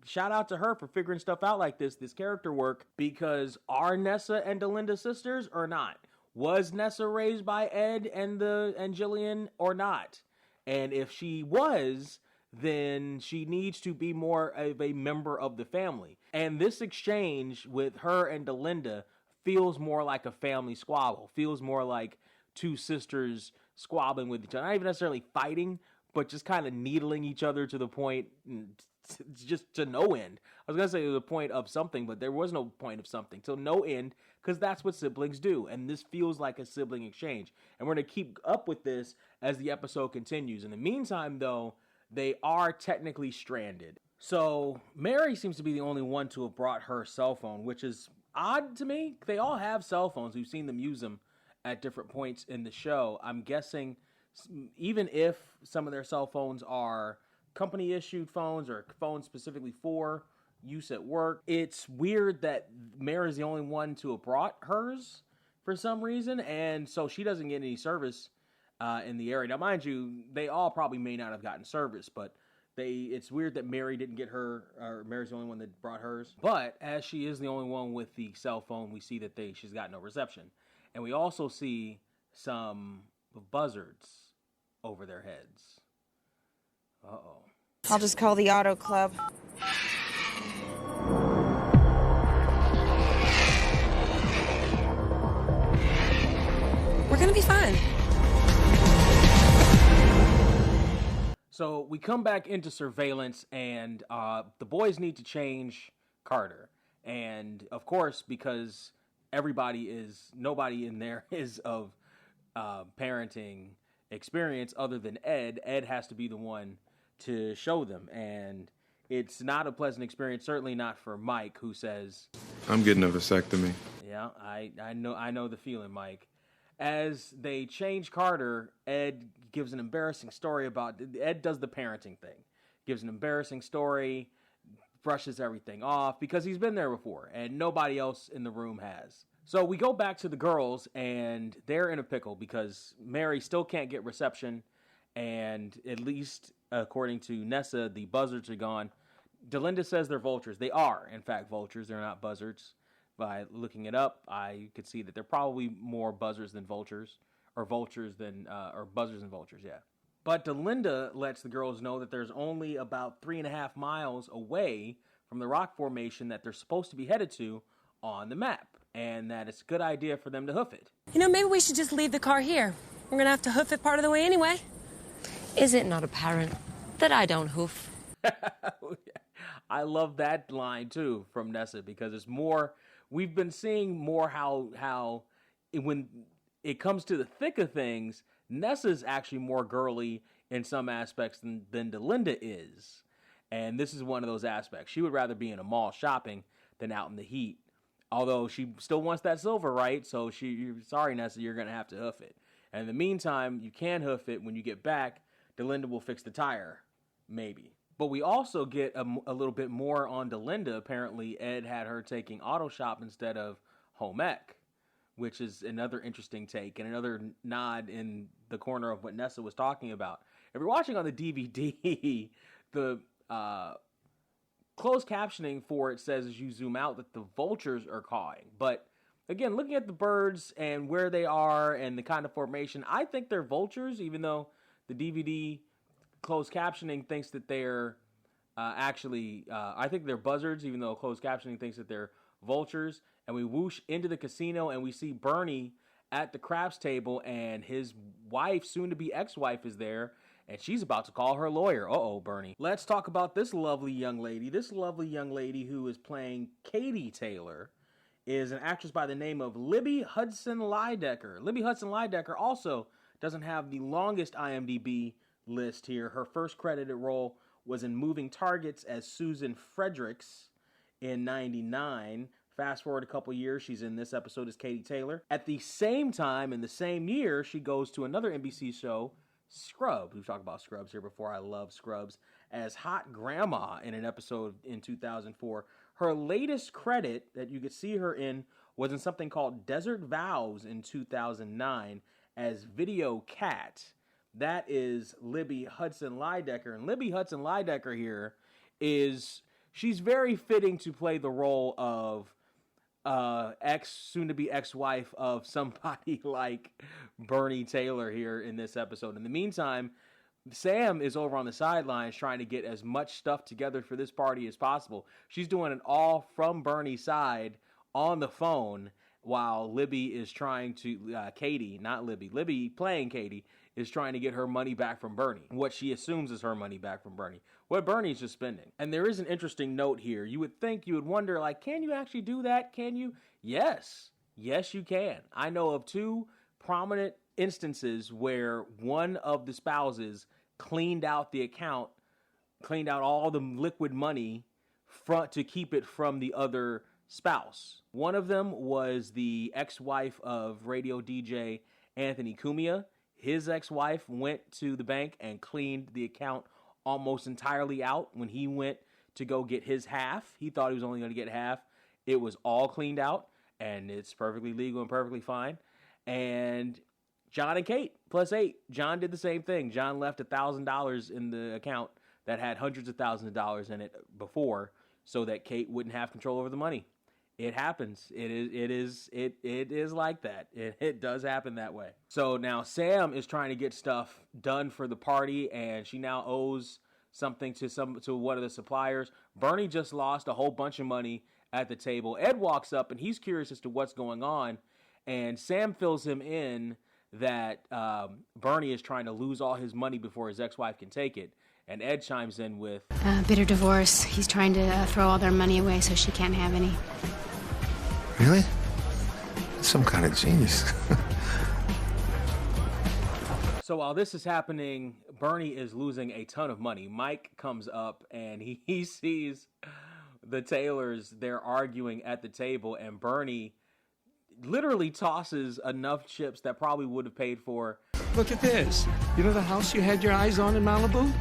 shout out to her for figuring stuff out like this character work, because are Nessa and Delinda sisters or not? Was Nessa raised by Ed and Jillian or not? And if she was, then she needs to be more of a member of the family. And this exchange with her and Delinda feels more like a family squabble, feels more like two sisters squabbling with each other. Not even necessarily fighting, but just kind of needling each other to the point, just to no end. I was going to say the point of something, but there was no point of something, till no end, because that's what siblings do. And this feels like a sibling exchange. And we're going to keep up with this as the episode continues. In the meantime, though, they are technically stranded. So Mary seems to be the only one to have brought her cell phone, which is odd to me. They all have cell phones. We've seen them use them at different points in the show. I'm guessing even if some of their cell phones are company issued phones or phones specifically for use at work, it's weird that Mary's the only one to have brought hers for some reason, and so she doesn't get any service in the area. Now, mind you, they all probably may not have gotten service, but it's weird that Mary didn't get her, or Mary's the only one that brought hers. But as she is the only one with the cell phone, we see that she's got no reception. And we also see some buzzards over their heads. Uh-oh. I'll just call the auto club. We're gonna be fine. So we come back into surveillance, and the boys need to change Carter. And of course, because nobody in there is of parenting experience other than Ed. Ed has to be the one to show them, and it's not a pleasant experience. Certainly not for Mike, who says, I'm getting a vasectomy. "Yeah, I know the feeling, Mike." As they change Carter, Ed gives an embarrassing story about... Ed does the parenting thing. Gives an embarrassing story, brushes everything off, because he's been there before, and nobody else in the room has. So we go back to the girls, and they're in a pickle, because Mary still can't get reception, and at least, according to Nessa, the buzzards are gone. Delinda says they're vultures. They are, in fact, vultures. They're not buzzards. By looking it up, I could see that they're probably more buzzers than vultures, or buzzers than vultures, yeah. But Delinda lets the girls know that there's only about 3.5 miles away from the rock formation that they're supposed to be headed to on the map, and that it's a good idea for them to hoof it. You know, maybe we should just leave the car here. We're gonna have to hoof it part of the way anyway. Is it not apparent that I don't hoof? I love that line, too, from Nessa, because it's more... We've been seeing more how when it comes to the thick of things, Nessa's actually more girly in some aspects than Delinda is. And this is one of those aspects. She would rather be in a mall shopping than out in the heat. Although she still wants that silver, right? So sorry, Nessa, you're going to have to hoof it. And in the meantime, you can hoof it. When you get back, Delinda will fix the tire. Maybe. But we also get a little bit more on Delinda. Apparently, Ed had her taking auto shop instead of home ec, which is another interesting take and another nod in the corner of what Nessa was talking about. If you're watching on the DVD, the closed captioning for it says as you zoom out that the vultures are cawing. But again, looking at the birds and where they are and the kind of formation, I think they're vultures, even though the DVD closed captioning thinks that they're I think they're buzzards, even though closed captioning thinks that they're vultures. And we whoosh into the casino, and we see Bernie at the craps table, and his wife, soon-to-be ex-wife, is there, and she's about to call her lawyer. Uh-oh, Bernie. Let's talk about this lovely young lady. This lovely young lady who is playing Katie Taylor is an actress by the name of Libby Hudson-Lydecker. Libby Hudson-Lydecker also doesn't have the longest IMDb list here. Her first credited role was in Moving Targets as Susan Fredericks in '99. Fast forward a couple years, she's in this episode as Katie Taylor. At the same time, in the same year, she goes to another NBC show, Scrubs. We've talked about Scrubs here before. I love Scrubs. As Hot Grandma in an episode in 2004. Her latest credit that you could see her in was in something called Desert Vows in 2009 as Video Cat. That is Libby Hudson-Lydecker. And Libby Hudson-Lydecker here she's very fitting to play the role of soon-to-be ex-wife of somebody like Bernie Taylor here in this episode. In the meantime, Sam is over on the sidelines trying to get as much stuff together for this party as possible. She's doing it all from Bernie's side on the phone, while Libby is trying to, Libby playing Katie, is trying to get her money back from Bernie. What she assumes is her money back from Bernie. What Bernie's just spending. And there is an interesting note here. You would wonder, like, can you actually do that? Can you? Yes. Yes, you can. I know of two prominent instances where one of the spouses cleaned out the account, cleaned out all the liquid money to keep it from the other spouse. One of them was the ex-wife of radio DJ Anthony Cumia. His ex-wife went to the bank and cleaned the account almost entirely out. When he went to go get his half, he thought he was only going to get half. It was all cleaned out, and it's perfectly legal and perfectly fine. And John and Kate, +8. John did the same thing. John left $1,000 in the account that had hundreds of thousands of dollars in it before, so that Kate wouldn't have control over the money. It happens. It is like that. It does happen that way. So now Sam is trying to get stuff done for the party, and she now owes something to one of the suppliers. Bernie just lost a whole bunch of money at the table. Ed walks up and he's curious as to what's going on, and Sam fills him in that Bernie is trying to lose all his money before his ex-wife can take it. And Ed chimes in with, bitter divorce. He's trying to throw all their money away so she can't have any. Really? Some kind of genius. So while this is happening, Bernie is losing a ton of money. Mike comes up and he sees the Taylors. They're arguing at the table, and Bernie literally tosses enough chips that probably would have paid for. Look at this. You know the house you had your eyes on in Malibu?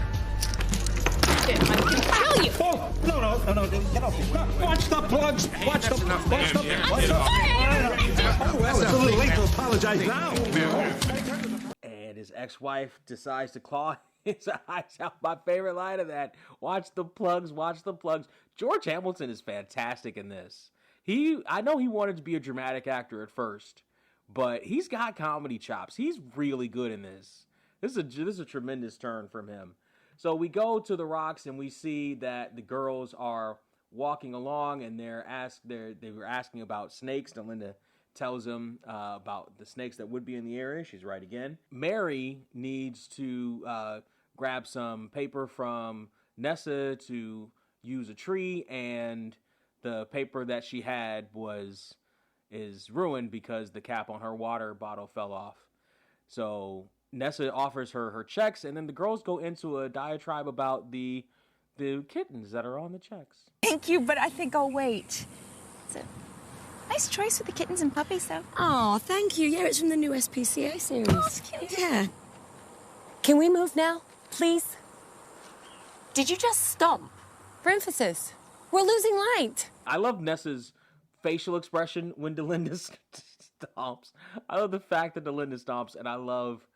I can tell you. Oh, no, get off. Watch the plugs. Watch the plugs. Well, it's a little late to apologize now. And his ex-wife decides to claw his eyes out. My favorite line of that. Watch the plugs. George Hamilton is fantastic in this. I know he wanted to be a dramatic actor at first, but he's got comedy chops. He's really good in this. This is a tremendous turn from him. So we go to the rocks and we see that the girls are walking along, and they were asking about snakes. Delinda tells them about the snakes that would be in the area. She's right again. Mary needs to grab some paper from Nessa to use a tree, and the paper that she had is ruined because the cap on her water bottle fell off. So Nessa offers her checks, and then the girls go into a diatribe about the kittens that are on the checks. Thank you, but I think I'll wait. It's a nice choice with the kittens and puppies, though. Oh, thank you. Yeah, it's from the new SPCA series. Oh, cute. Yeah. Can we move now, please? Did you just stomp? For emphasis. We're losing light. I love Nessa's facial expression when Delinda stomps. I love the fact that Delinda stomps, and I love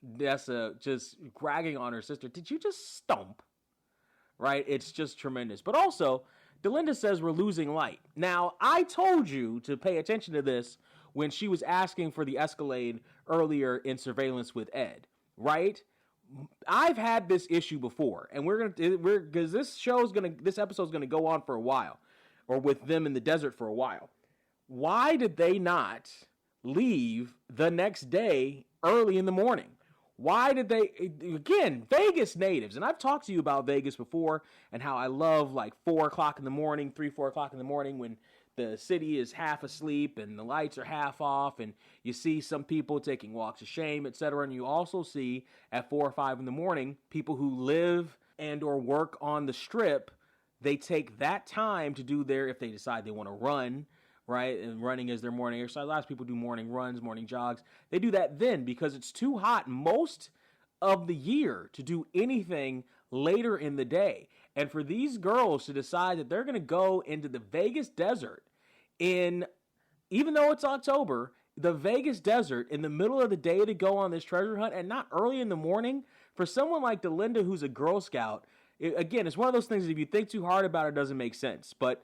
Nessa just bragging on her sister. Did you just stomp? Right? It's just tremendous. But also, Delinda says we're losing light. Now, I told you to pay attention to this when she was asking for the Escalade earlier in Surveillance with Ed, right? I've had this issue before, and because this episode's gonna go on for a while, or with them in the desert for a while. Why did they not leave the next day early in the morning? Why did they, again, Vegas natives, and I've talked to you about Vegas before and how I love like 4 o'clock in the morning, 4 o'clock in the morning when the city is half asleep and the lights are half off, and you see some people taking walks of shame, etc. And you also see at 4 or 5 in the morning, people who live and or work on the strip, they take that time to do if they decide they want to run, right? And running is their morning exercise. A lot of people do morning runs, morning jogs. They do that then because it's too hot most of the year to do anything later in the day. And for these girls to decide that they're going to go into the Vegas desert even though it's October, the Vegas desert in the middle of the day to go on this treasure hunt, and not early in the morning, for someone like Delinda who's a Girl Scout, again, it's one of those things that if you think too hard about it, doesn't make sense. But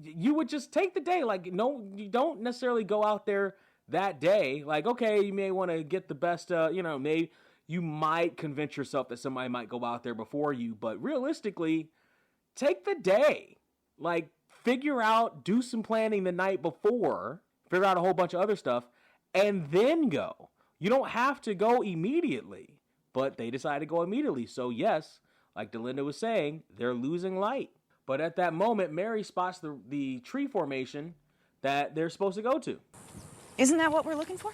you would just take the day. Like, no, you don't necessarily go out there that day. Like, okay, you may want to get the best, maybe you might convince yourself that somebody might go out there before you. But realistically, take the day. Like, do some planning the night before, figure out a whole bunch of other stuff, and then go. You don't have to go immediately. But they decided to go immediately. So, yes, like Delinda was saying, they're losing light. But at that moment, Mary spots the tree formation that they're supposed to go to. Isn't that what we're looking for?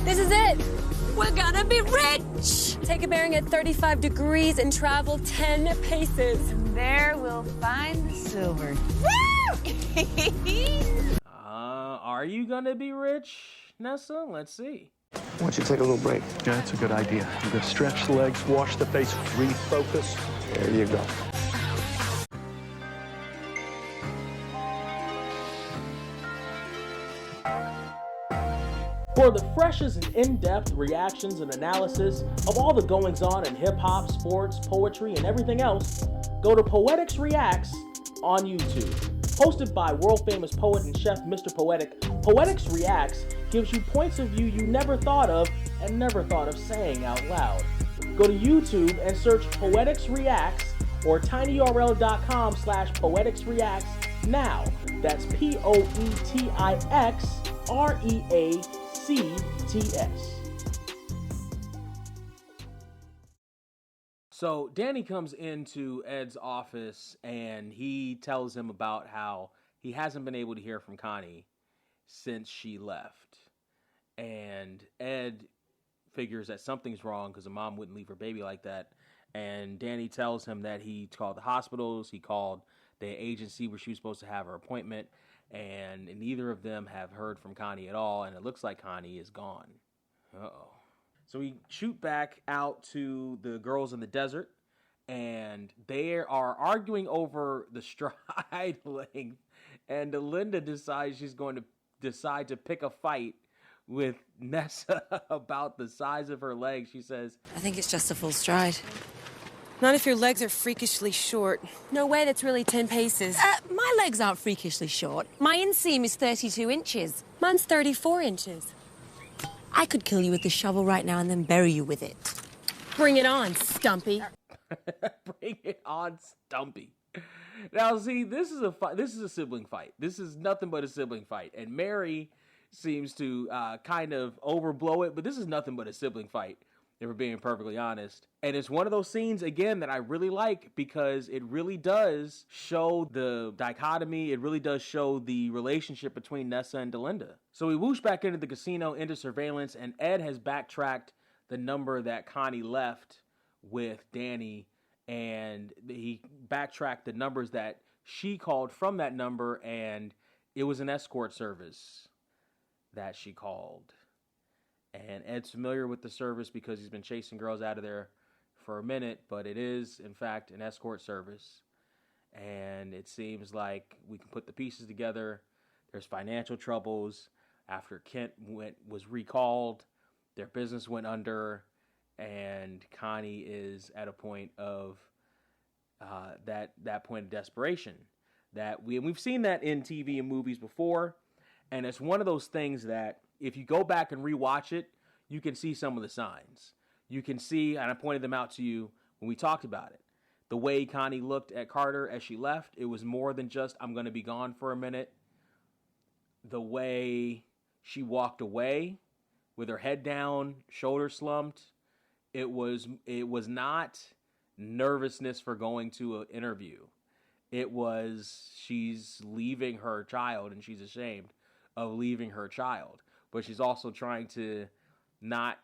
This is it. We're gonna be rich. Take a bearing at 35 degrees and travel 10 paces. And there we'll find the silver. Are you gonna be rich, Nessa? Let's see. Why don't you take a little break? Yeah, that's a good idea. You're gonna stretch the legs, wash the face, refocus. There you go. For the freshest and in-depth reactions and analysis of all the goings-on in hip-hop, sports, poetry, and everything else, go to Poetics Reacts on YouTube. Hosted by world-famous poet and chef Mr. Poetic, Poetics Reacts gives you points of view you never thought of and never thought of saying out loud. Go to YouTube and search Poetics Reacts or tinyurl.com/PoeticsReacts now. That's PoetixReacts. So Danny comes into Ed's office and he tells him about how he hasn't been able to hear from Connie since she left. And Ed figures that something's wrong because a mom wouldn't leave her baby like that. And Danny tells him that he called the hospitals, he called the agency where she was supposed to have her appointment, and neither of them have heard from Connie at all, and it looks like Connie is gone. Uh-oh. So we shoot back out to the girls in the desert, and they are arguing over the stride length, and Linda decides she's going to decide to pick a fight with Nessa about the size of her legs. She says, I think it's just a full stride. Not if your legs are freakishly short. No way, that's really 10 paces. My legs aren't freakishly short. My inseam is 32 inches. Mine's 34 inches. I could kill you with this shovel right now and then bury you with it. Bring it on, Stumpy. Bring it on, Stumpy. Now, see, this is a fight. This is a sibling fight. This is nothing but a sibling fight. And Mary seems to kind of overblow it, but this is nothing but a sibling fight, if we're being perfectly honest. And it's one of those scenes, again, that I really like because it really does show the dichotomy. It really does show the relationship between Nessa and Delinda. So we whoosh back into the casino, into surveillance, and Ed has backtracked the number that Connie left with Danny, and he backtracked the numbers that she called from that number, and it was an escort service that she called. And Ed's familiar with the service because he's been chasing girls out of there for a minute, but it is, in fact, an escort service. And it seems like we can put the pieces together. There's financial troubles. After Kent was recalled, their business went under, and Connie is at a point of that point of desperation. That we've seen that in TV and movies before, and it's one of those things that if you go back and rewatch it, you can see some of the signs. You can see, and I pointed them out to you when we talked about it. The way Connie looked at Carter as she left, it was more than just, I'm going to be gone for a minute. The way she walked away with her head down, shoulder slumped, it was not nervousness for going to an interview. It was she's leaving her child and she's ashamed of leaving her child. But she's also trying to not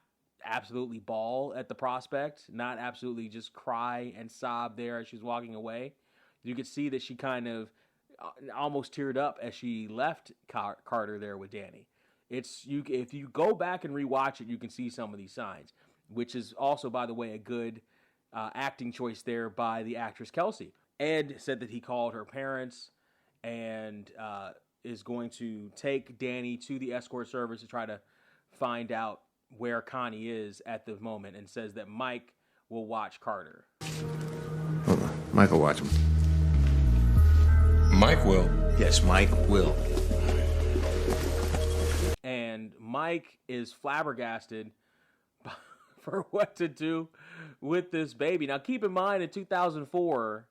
absolutely bawl at the prospect, not absolutely just cry and sob there as she's walking away. You could see that she kind of almost teared up as she left Carter there with Danny. If you go back and rewatch it, you can see some of these signs, which is also, by the way, a good acting choice there by the actress Kelsey. Ed said that he called her parents and is going to take Danny to the escort service to try to find out where Connie is at the moment, and says that Mike will watch Carter. Hold on. Mike will watch him. Mike will. Yes, Mike will. And Mike is flabbergasted for what to do with this baby. Now, keep in mind, in 2004,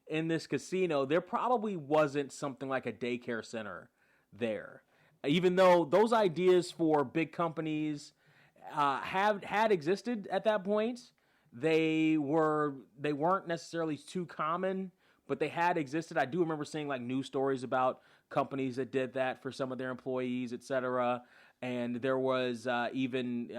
in this casino, there probably wasn't something like a daycare center there. Even though those ideas for big companies had existed at that point, they weren't necessarily too common, but they had existed. I do remember seeing like news stories about companies that did that for some of their employees, etc. And there was even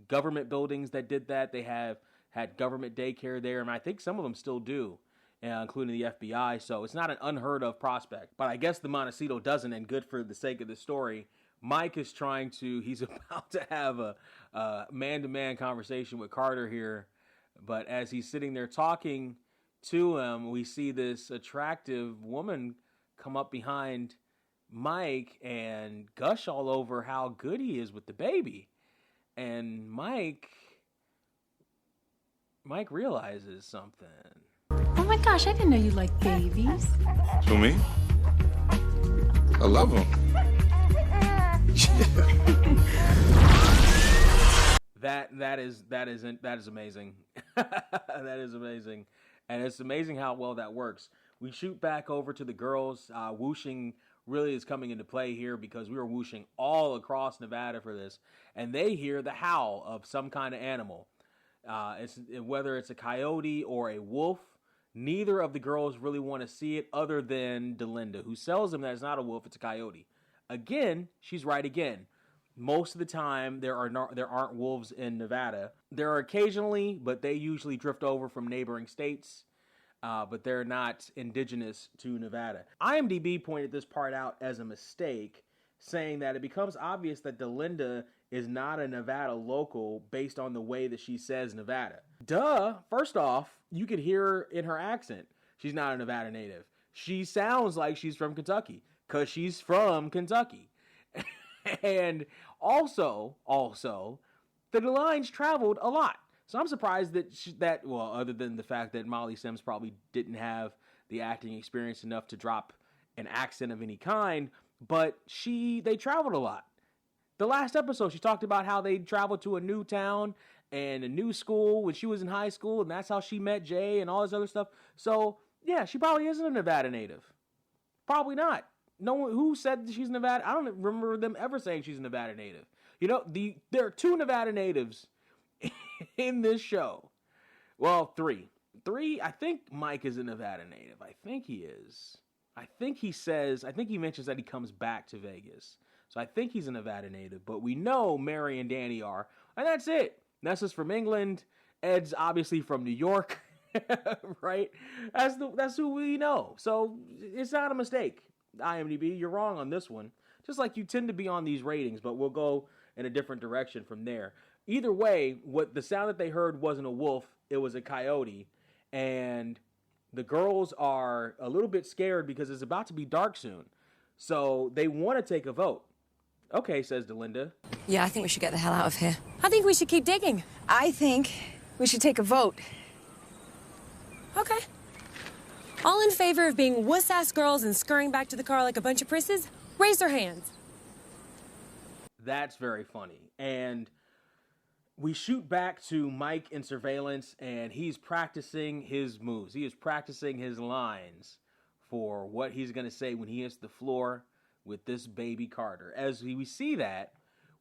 government buildings that did that. They had government daycare there, and I think some of them still do, including the FBI. So it's not an unheard of prospect. But I guess the Montecito doesn't, and good for the sake of the story. Mike is he's about to have a man-to-man conversation with Carter here. But as he's sitting there talking to him, we see this attractive woman come up behind Mike and gush all over how good he is with the baby. And Mike realizes something. Oh my my gosh, I didn't know you liked babies. Who, me? I love them. That is amazing. That is amazing. And it's amazing how well that works. We shoot back over to the girls. Whooshing really is coming into play here because we were whooshing all across Nevada for this. And they hear the howl of some kind of animal. Whether it's a coyote or a wolf, neither of the girls really want to see it other than Delinda, who tells them that it's not a wolf, it's a coyote. Again, she's right again. Most of the time, there aren't wolves in Nevada. There are occasionally, but they usually drift over from neighboring states. But they're not indigenous to Nevada. IMDb pointed this part out as a mistake, saying that it becomes obvious that Delinda is not a Nevada local based on the way that she says Nevada. Duh! First off, you could hear in her accent, she's not a Nevada native. She sounds like she's from Kentucky, because she's from Kentucky. And also, the lines traveled a lot. So I'm surprised that other than the fact that Molly Sims probably didn't have the acting experience enough to drop an accent of any kind, but they traveled a lot. The last episode, she talked about how they traveled to a new town and a new school when she was in high school, and that's how she met Jay and all this other stuff. So, yeah, she probably isn't a Nevada native. Probably not. No one who said she's Nevada. I don't remember them ever saying she's a Nevada native. You know, there are 2 Nevada natives in this show. Well, 3. I think Mike is a Nevada native. I think he is. I think he mentions that he comes back to Vegas. So I think he's a Nevada native. But we know Mary and Danny are. And that's it. Nessa's from England. Ed's obviously from New York. Right? That's who we know. So it's not a mistake. IMDb, you're wrong on this one. Just like you tend to be on these ratings, but we'll go in a different direction from there. Either way, the sound that they heard wasn't a wolf, it was a coyote. And the girls are a little bit scared because it's about to be dark soon. So they want to take a vote. Okay, says Delinda. Yeah, I think we should get the hell out of here. I think we should keep digging. I think we should take a vote. Okay. All in favor of being wuss-ass girls and scurrying back to the car like a bunch of prisses? Raise their hands. That's very funny. And we shoot back to Mike in surveillance, and he's practicing his moves. He is practicing his lines for what he's going to say when he hits the floor with this baby Carter. As we see that,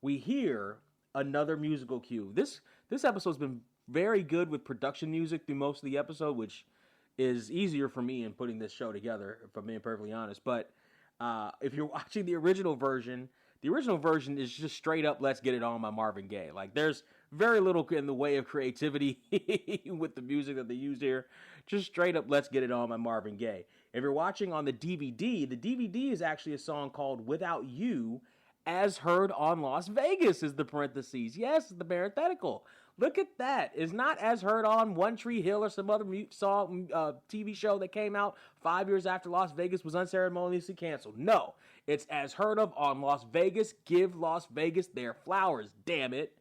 we hear another musical cue. This episode's been very good with production music through most of the episode, which is easier for me in putting this show together, if I'm being perfectly honest. But if you're watching the original version is just straight up Let's Get It On by Marvin Gaye. Like, there's very little in the way of creativity with the music that they used here. Just straight up Let's Get It On by Marvin Gaye. If you're watching on the DVD is actually a song called Without You, as heard on Las Vegas, is the parentheses. Yes, the parenthetical. Look at that. It's not as heard on One Tree Hill or some other song, TV show that came out 5 years after Las Vegas was unceremoniously canceled. No, it's as heard of on Las Vegas. Give Las Vegas their flowers, damn it.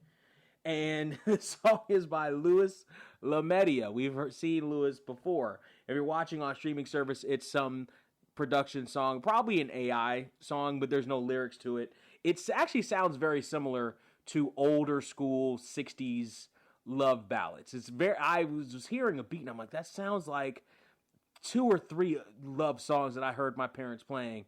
And the song is by Louis LaMedia. We've seen Louis before. If you're watching on streaming service, it's some production song, probably an AI song, but there's no lyrics to it. It actually sounds very similar to older school 60s love ballads. I was hearing a beat and I'm like, that sounds like 2 or 3 love songs that I heard my parents playing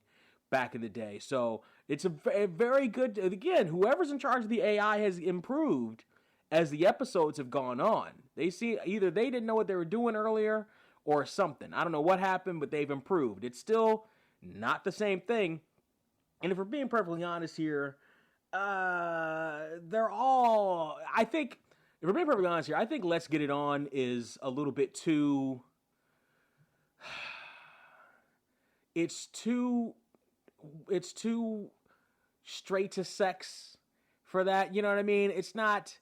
back in the day. So it's a very good, again, whoever's in charge of the AI has improved as the episodes have gone on. They see either they didn't know what they were doing earlier or something. I don't know what happened, but they've improved. It's still not the same thing. And if we're being perfectly honest here, they're all, I think, if we're being perfectly honest here, I think Let's Get It On is a little bit too, it's too straight to sex for that, you know what I mean? It's not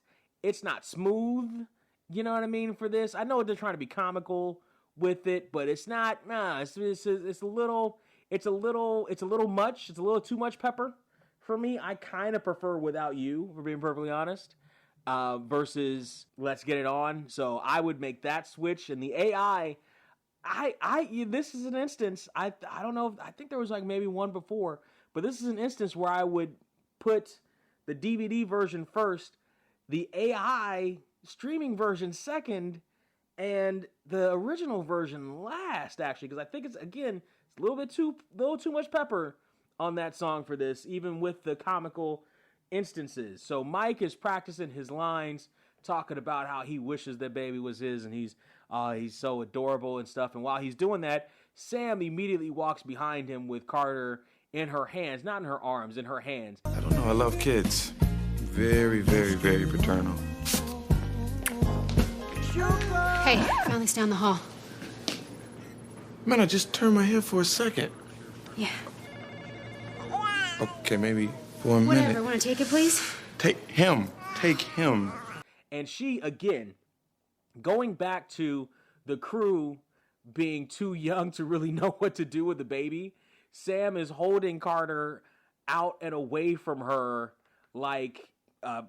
smooth, you know what I mean, for this. I know they're trying to be comical with it, but it's not, it's a little much, it's a little too much pepper. For me, I kind of prefer Without You, for being perfectly honest, versus Let's Get It On. So I would make that switch. And the AI, This is an instance. I don't know. I think there was like maybe one before, but this is an instance where I would put the DVD version first, the AI streaming version second, and the original version last. Actually, because I think it's a little too much pepper on that song for this, even with the comical instances. So Mike is practicing his lines, talking about how he wishes that baby was his, and he's so adorable and stuff. And while he's doing that, Sam immediately walks behind him with Carter in her hands, not in her arms, in her hands. I don't know. I love kids. Very, very, very paternal. Hey, found this down the hall. Man, I just turned my head for a second. Yeah. Okay, maybe for a minute. Whatever. Want to take it, please? Take him. Take him. And she, again, going back to the crew being too young to really know what to do with the baby, Sam is holding Carter out and away from her like a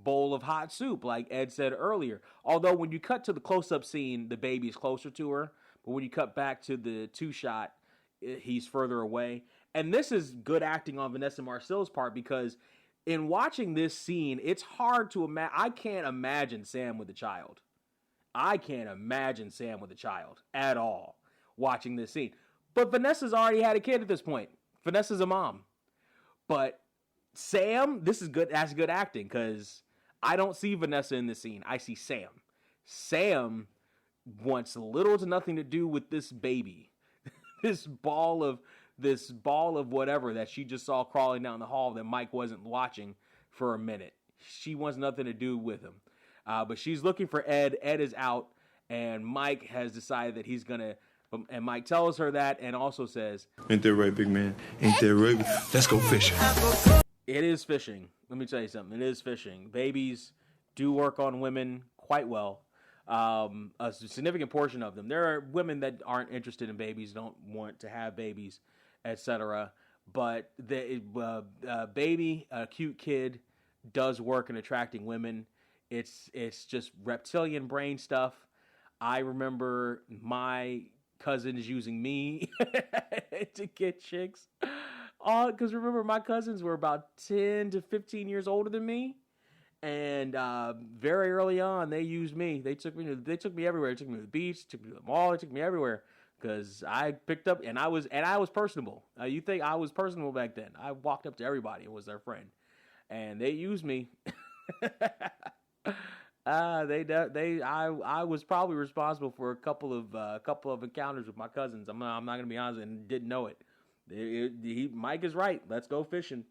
bowl of hot soup, like Ed said earlier. Although when you cut to the close-up scene, the baby is closer to her. But when you cut back to the two-shot, he's further away. And this is good acting on Vanessa Marcel's part, because in watching this scene, it's hard to imagine. I can't imagine Sam with a child. I can't imagine Sam with a child at all watching this scene. But Vanessa's already had a kid at this point. Vanessa's a mom. But Sam, this is good. That's good acting, because I don't see Vanessa in this scene. I see Sam. Sam wants little to nothing to do with this baby. this ball of whatever that she just saw crawling down the hall that Mike wasn't watching for a minute. She wants nothing to do with him. But she's looking for Ed. Ed is out, and Mike has decided that he's going to... And Mike tells her that and also says... Ain't that right, big man? Ain't that right? Let's go fishing. It is fishing. Let me tell you something. It is fishing. Babies do work on women quite well. A significant portion of them. There are women that aren't interested in babies, don't want to have babies, etc. But the baby, a cute kid, does work in attracting women. It's just reptilian brain stuff. I remember my cousins using me to get chicks. Because remember, my cousins were about 10 to 15 years older than me. And very early on, they used me. They took me everywhere. They took me to the beach, took me to the mall, they took me everywhere. Because I picked up, and I was personable. You think I was personable back then? I walked up to everybody and was their friend. And they used me. I was probably responsible for a couple of encounters with my cousins. I'm not gonna be honest, and didn't know it. Mike is right. Let's go fishing.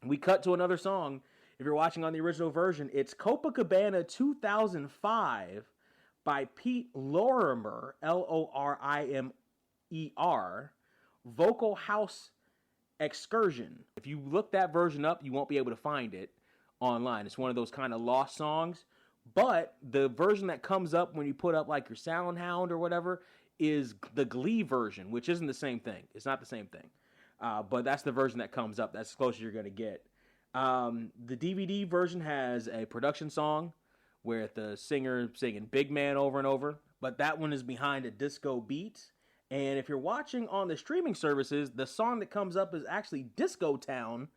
We cut to another song. If you're watching on the original version, it's Copacabana 2005 by Pete Lorimer, Lorimer, Vocal House Excursion. If you look that version up, you won't be able to find it online. It's one of those kind of lost songs. But the version that comes up when you put up like your SoundHound or whatever is the Glee version, which isn't the same thing. It's not the same thing. But that's the version that comes up. That's the closest you're going to get. The DVD version has a production song where the singer singing Big Man over and over. But that one is behind a disco beat. And if you're watching on the streaming services, the song that comes up is actually Disco Town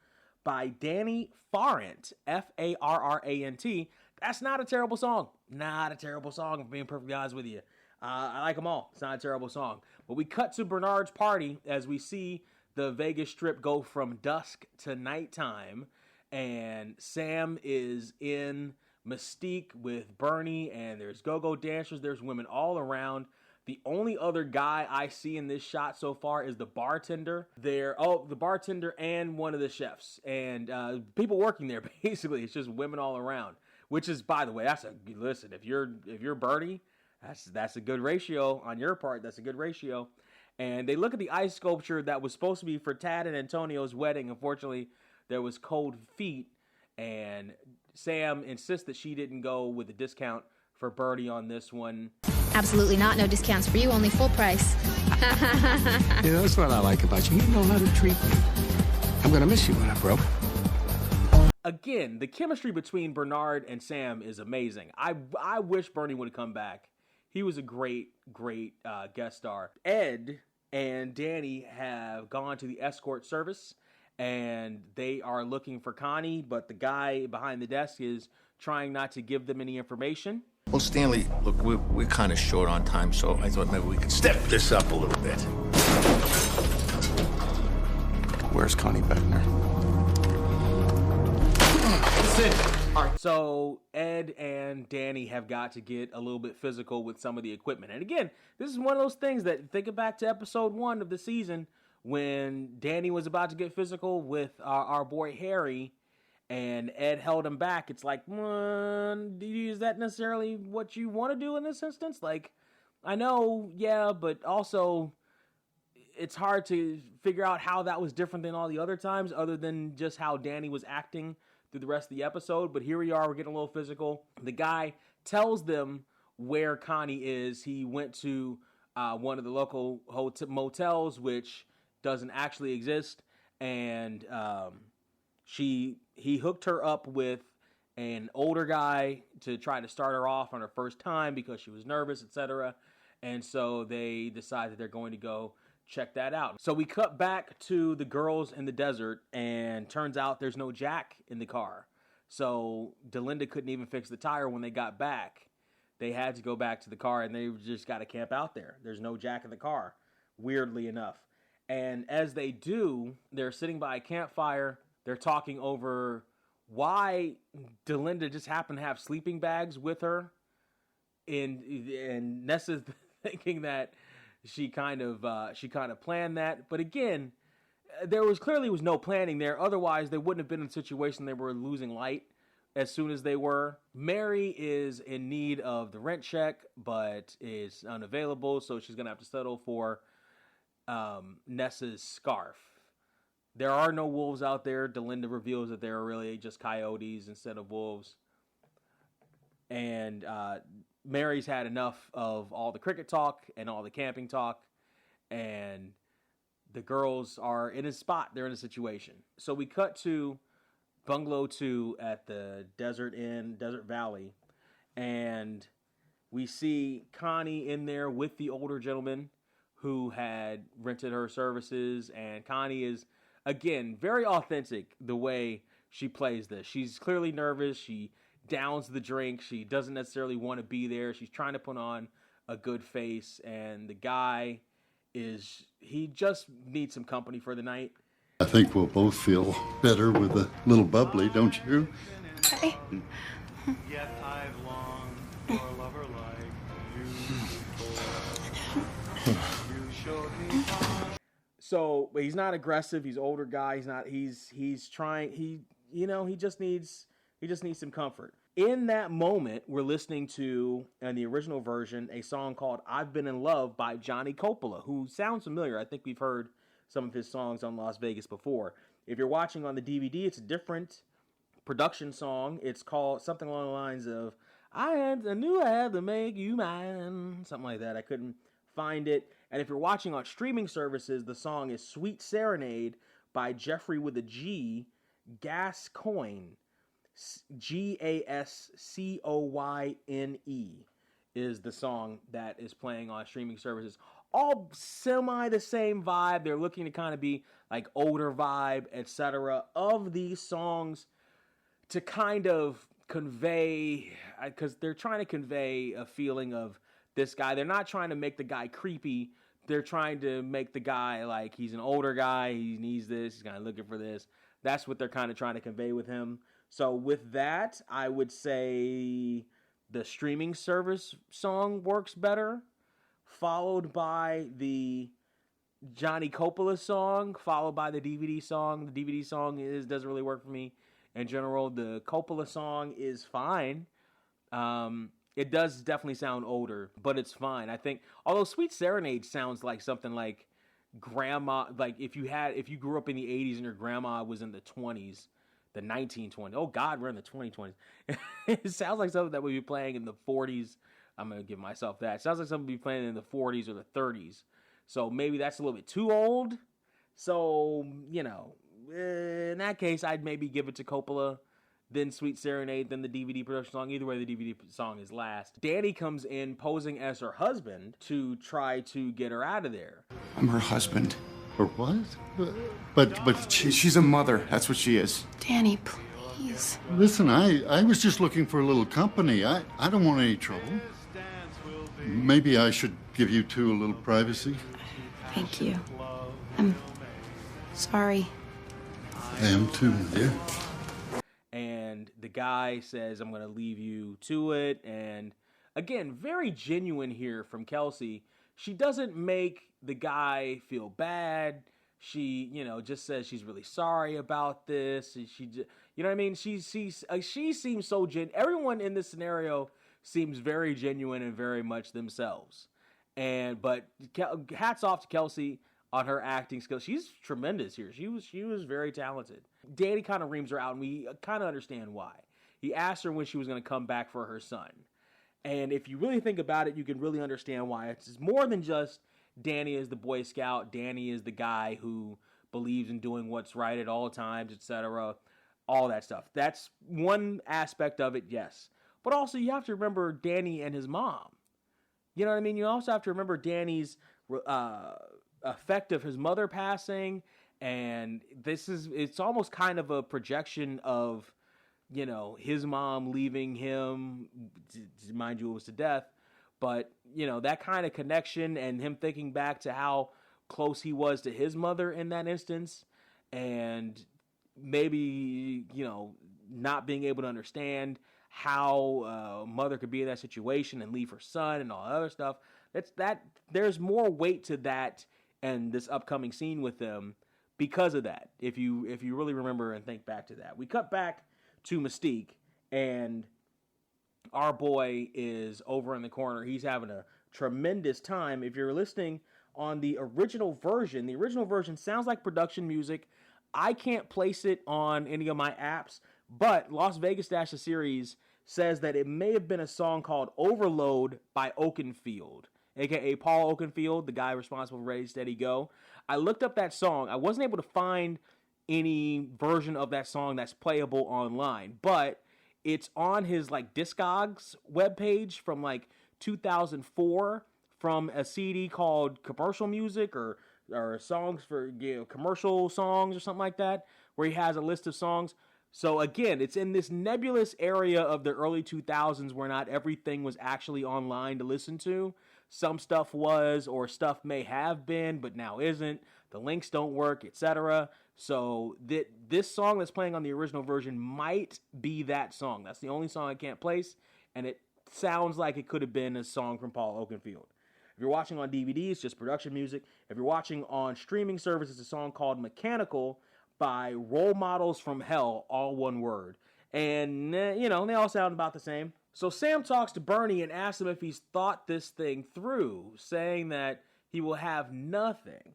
by Danny Farrant, Farrant. That's not a terrible song. Not a terrible song, if being perfectly honest with you. I like them all. It's not a terrible song. But we cut to Bernard's party as we see the Vegas Strip go from dusk to nighttime. And Sam is in Mystique with Bernie, and there's go-go dancers. There's women all around. The only other guy I see in this shot so far is the bartender. The bartender and one of the chefs. And people working there, basically. It's just women all around. Which is, by the way, listen, if you're Bernie, that's a good ratio on your part. That's a good ratio. And they look at the ice sculpture that was supposed to be for Tad and Antonio's wedding. Unfortunately, there was cold feet. And Sam insists that she didn't go with a discount for Bernie on this one. Absolutely not. No discounts for you. Only full price. You know, that's what I like about you. You know how to treat me. I'm going to miss you when I'm broke. Again, the chemistry between Bernard and Sam is amazing. I wish Bernie would have come back. He was a great, great guest star. Ed and Danny have gone to the escort service, and they are looking for Connie, but the guy behind the desk is trying not to give them any information. Well, Stanley, look, we're kind of short on time, so I thought maybe we could Step this up a little bit. Where's Connie Beckner? All right, so Ed and Danny have got to get a little bit physical with some of the equipment. And again, this is one of those things that, thinking back to episode 1 of the season, when Danny was about to get physical with our boy Harry, and Ed held him back. It's like, is that necessarily what you want to do in this instance? Like, I know, yeah, but also it's hard to figure out how that was different than all the other times, other than just how Danny was acting through the rest of the episode. But here we are, we're getting a little physical. The guy tells them where Connie is. He went to one of the local motels, which doesn't actually exist, and he hooked her up with an older guy to try to start her off on her first time because she was nervous, etc. And so they decide that they're going to go check that out. So we cut back to the girls in the desert, and turns out there's no jack in the car. So Delinda couldn't even fix the tire when they got back. They had to go back to the car, and they just got to camp out there. There's no jack in the car, weirdly enough. And as they do, they're sitting by a campfire. They're talking over why Delinda just happened to have sleeping bags with her. And Nessa's thinking that she kind of planned that. But again, there was clearly no planning there. Otherwise, they wouldn't have been in a situation they were losing light as soon as they were. Mary is in need of the rent check, but is unavailable, so she's going to have to settle for Nessa's scarf. There are no wolves out there. Delinda reveals that they're really just coyotes instead of wolves. And Mary's had enough of all the cricket talk and all the camping talk, and the girls are in a spot. They're in a situation. So we cut to Bungalow 2 at the Desert Inn, Desert Valley, and we see Connie in there with the older gentleman who had rented her services, and Connie is, again, very authentic the way she plays this. She's clearly nervous. She downs the drink. She doesn't necessarily want to be there. She's trying to put on a good face, and the guy he just needs some company for the night. I think we'll both feel better with a little bubbly, don't you? Okay. Yet I've longed for a lover like you. You showed me. So, but he's not aggressive. He's an older guy. He's trying. He just needs some comfort. In that moment, we're listening to, in the original version, a song called "I've Been in Love" by Johnny Coppola, who sounds familiar. I think we've heard some of his songs on Las Vegas before. If you're watching on the DVD, it's a different production song. It's called something along the lines of I knew I had to make you mine, something like that. I couldn't find it. And if you're watching on streaming services, the song is Sweet Serenade by Jeffrey with a G, Gascoigne. Gascoyne is the song that is playing on streaming services. All semi the same vibe. They're looking to kind of be like older vibe, etc. of these songs to kind of convey, because they're trying to convey a feeling of this guy. They're not trying to make the guy creepy. They're trying to make the guy like he's an older guy. He needs this. He's kind of looking for this. That's what they're kind of trying to convey with him. So with that, I would say the streaming service song works better, followed by the Johnny Coppola song, followed by the DVD song. The DVD song doesn't really work for me in general. The Coppola song is fine. It does definitely sound older, but it's fine. I think, although Sweet Serenade sounds like something like grandma, like if you grew up in the 80s and your grandma was in the 20s, the 1920s. Oh God, we're in the 2020s. It sounds like something that would be playing in the 40s. I'm going to give myself that. It sounds like something would be playing in the 40s or the 30s. So maybe that's a little bit too old. So, in that case, I'd maybe give it to Coppola. then Sweet Serenade, then the DVD production song. Either way, the DVD song is last. Danny comes in posing as her husband to try to get her out of there. I'm her husband. Or what? But She's a mother. That's what she is. Danny, please. listen, I was just looking for a little company. I don't want any trouble. Maybe I should give you two a little privacy. Thank you. I'm sorry. I am too, dear. And the guy says, I'm going to leave you to it. And again, very genuine here from Kelsey. She doesn't make the guy feel bad. She, just says she's really sorry about this. She just, you know what I mean? She seems so genuine. Everyone in this scenario seems very genuine and very much themselves. But hats off to Kelsey on her acting skills. She's tremendous here. She was very talented. Danny kind of reams her out, and we kind of understand why. He asked her when she was going to come back for her son. And if you really think about it, you can really understand why. It's more than just Danny is the Boy Scout. Danny is the guy who believes in doing what's right at all times, etc. All that stuff. That's one aspect of it, yes. But also you have to remember Danny and his mom. You know what I mean? You also have to remember Danny's effect of his mother passing. And it's almost kind of a projection of, his mom leaving him, mind you, it was to death. But, that kind of connection and him thinking back to how close he was to his mother in that instance. And maybe, not being able to understand how mother could be in that situation and leave her son and all that other stuff. There's more weight to that and this upcoming scene with them because of that. If you really remember and think back to that. We cut back to Mystique, and our boy is over in the corner. He's having a tremendous time. If you're listening on the original version sounds like production music. I can't place it on any of my apps, but Las Vegas Dash the Series says that it may have been a song called Overload by Oakenfield, a.k.a. Paul Oakenfield, the guy responsible for Ready, Steady, Go. I looked up that song. I wasn't able to find any version of that song that's playable online, but it's on his Discogs webpage from 2004 from a CD called Commercial Music or songs for commercial songs or something like that, where he has a list of songs. So again, it's in this nebulous area of the early 2000s where not everything was actually online to listen to. Some stuff was, or stuff may have been, but now isn't. The links don't work, etc. So this song that's playing on the original version might be that song. That's the only song I can't place, and it sounds like it could have been a song from Paul Oakenfield. If you're watching on DVD, it's just production music. If you're watching on streaming service, it's a song called Mechanical by Role Models from Hell, all one word. And, they all sound about the same. So Sam talks to Bernie and asks him if he's thought this thing through, saying that he will have nothing.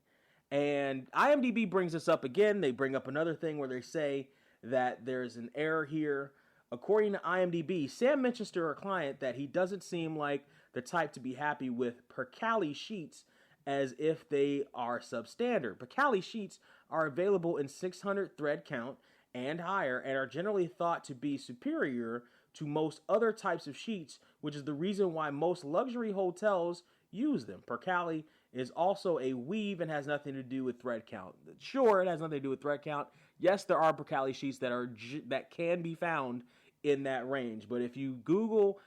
And IMDb brings this up again. They bring up another thing where they say that there's an error here. According to IMDb, Sam mentions to her client that he doesn't seem like the type to be happy with Percali sheets as if they are substandard. Percali sheets are available in 600 thread count and higher and are generally thought to be superior to most other types of sheets, which is the reason why most luxury hotels use them. Percali is also a weave and has nothing to do with thread count. Sure, it has nothing to do with thread count. Yes, there are Percali sheets that can be found in that range, but if you Google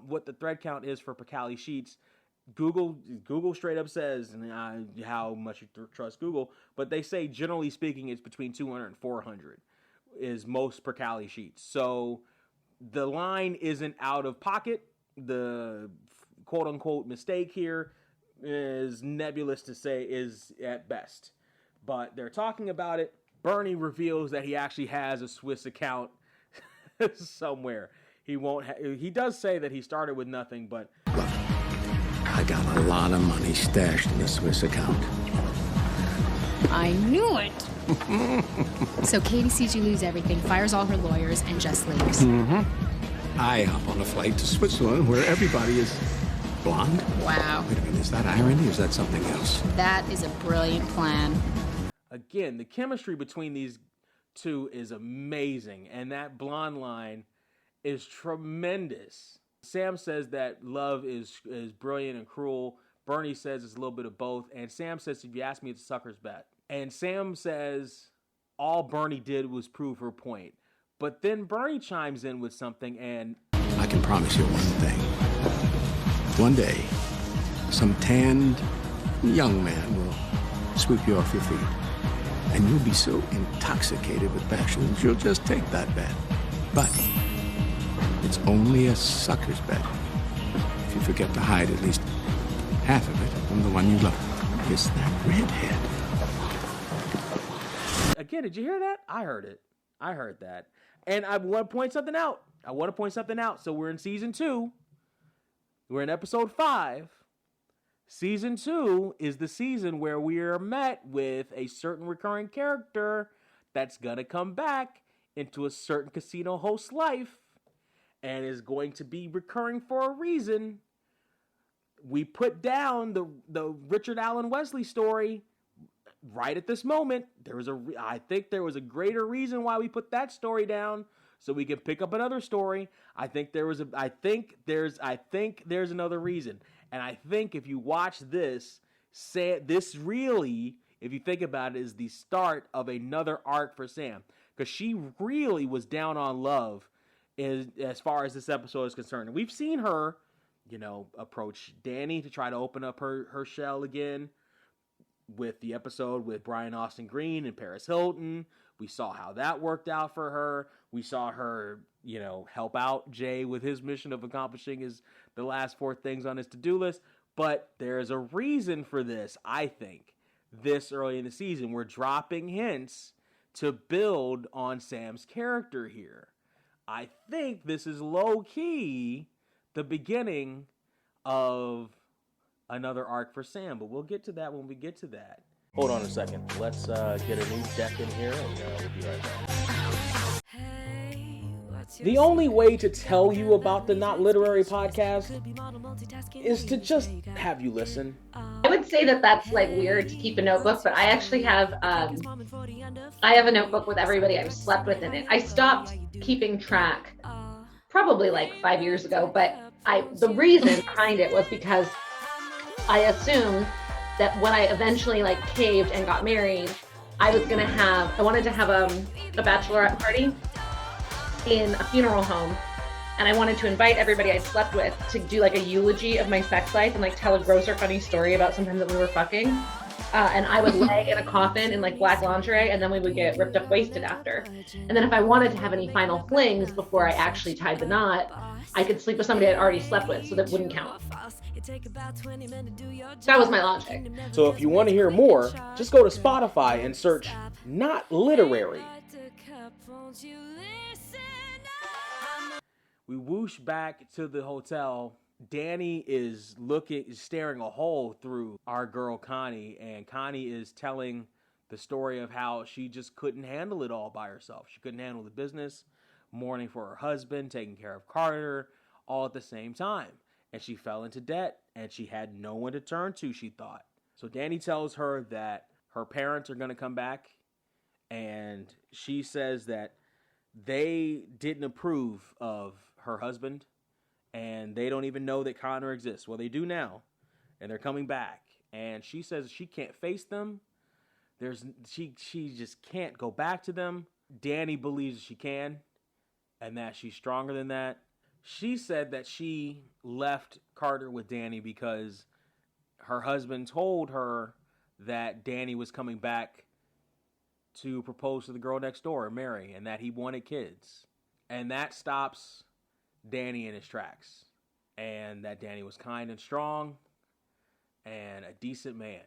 what the thread count is for Percali sheets, Google straight up says how much you trust Google, but they say generally speaking it's between 200 and 400 is most Percali sheets. So the line isn't out of pocket. The quote unquote mistake here is nebulous to say is at best, but they're talking about it. Bernie reveals that he actually has a Swiss account somewhere. He does say that he started with nothing, but I got a lot of money stashed in a Swiss account. I knew it. So Katie sees you lose everything, fires all her lawyers, and just leaves. Mm-hmm. I hop on a flight to Switzerland where everybody is blonde. Wow. Wait a minute, is that irony or is that something else? That is a brilliant plan. Again, the chemistry between these 2 is amazing, and that blonde line is tremendous. Sam says that love is brilliant and cruel. Bernie says it's a little bit of both, and Sam says, if you ask me, it's a sucker's bet. And Sam says all Bernie did was prove her point. But then Bernie chimes in with something, and I can promise you one thing. One day, some tanned young man will sweep you off your feet. And you'll be so intoxicated with passion that you'll just take that bet. But it's only a sucker's bet if you forget to hide at least half of it from the one you love. It's that redhead. Again, did you hear that? I heard it. I heard that. And I want to point something out. So we're in season 2. We're in episode 5. Season 2 is the season where we are met with a certain recurring character that's going to come back into a certain casino host's life and is going to be recurring for a reason. We put down the Richard Allen Wesley story right at this moment. I think there was a greater reason why we put that story down, so we can pick up another story. I think there's another reason. And I think if you watch this, this really, if you think about it, is the start of another arc for Sam. Because she really was down on love as far as this episode is concerned. And we've seen her, approach Danny to try to open up her shell again with the episode with Brian Austin Green and Paris Hilton. We saw how that worked out for her. We saw her, help out Jay with his mission of accomplishing the last 4 things on his to-do list. But there's a reason for this, I think. This early in the season, we're dropping hints to build on Sam's character here. I think this is low-key the beginning of another arc for Sam, but we'll get to that when we get to that. Hold on a second. Let's get a new deck in here, and we'll be right back. The only way to tell you about the Not Literary podcast is to just have you listen. I would say that that's like weird to keep a notebook, but I actually have a notebook with everybody I've slept with in it. I stopped keeping track probably like 5 years ago, but the reason behind it was because I assumed that when I eventually caved and got married, I wanted to have a bachelorette party in a funeral home, and I wanted to invite everybody I slept with to do a eulogy of my sex life and tell a gross or funny story about sometimes that we were fucking. And I would lay in a coffin in black lingerie, and then we would get ripped up wasted after. And then if I wanted to have any final flings before I actually tied the knot, I could sleep with somebody I'd already slept with, so that wouldn't count. That was my logic. So if you want to hear more, just go to Spotify and search Not Literary. We whoosh back to the hotel. Danny is staring a hole through our girl Connie, and Connie is telling the story of how she just couldn't handle it all by herself. She couldn't handle the business, mourning for her husband, taking care of Carter, all at the same time. And she fell into debt, and she had no one to turn to, she thought. So Danny tells her that her parents are going to come back, and she says that they didn't approve of her husband, and they don't even know that Connor exists. Well, they do now, and they're coming back. And she says she can't face them. She just can't go back to them. Danny believes she can, and that she's stronger than that. She said that she left Carter with Danny because her husband told her that Danny was coming back to propose to the girl next door, Mary, and that he wanted kids. And that stops Danny in his tracks. And that Danny was kind and strong and a decent man.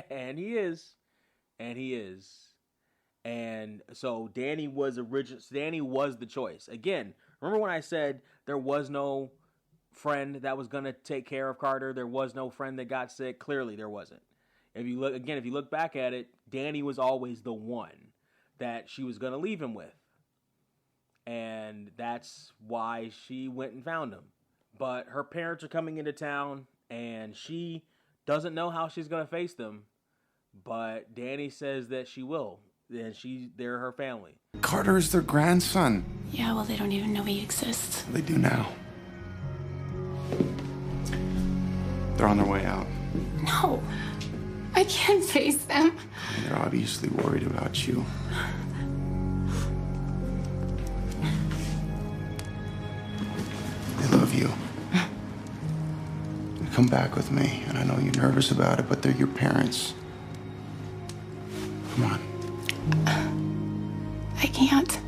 And he is. And so Danny was the choice. Again, remember when I said there was no friend that was going to take care of Carter? There was no friend that got sick? Clearly there wasn't. If you look back at it, Danny was always the one that she was going to leave him with. And that's why she went and found him. But her parents are coming into town, and she doesn't know how she's going to face them. But Danny says that she will. and they're her family. Carter is their grandson. Yeah, well, they don't even know he exists. They do now. They're on their way out. No, I can't face them. They're obviously worried about you. They love you. You come back with me, and I know you're nervous about it, but they're your parents. Come on. I can't.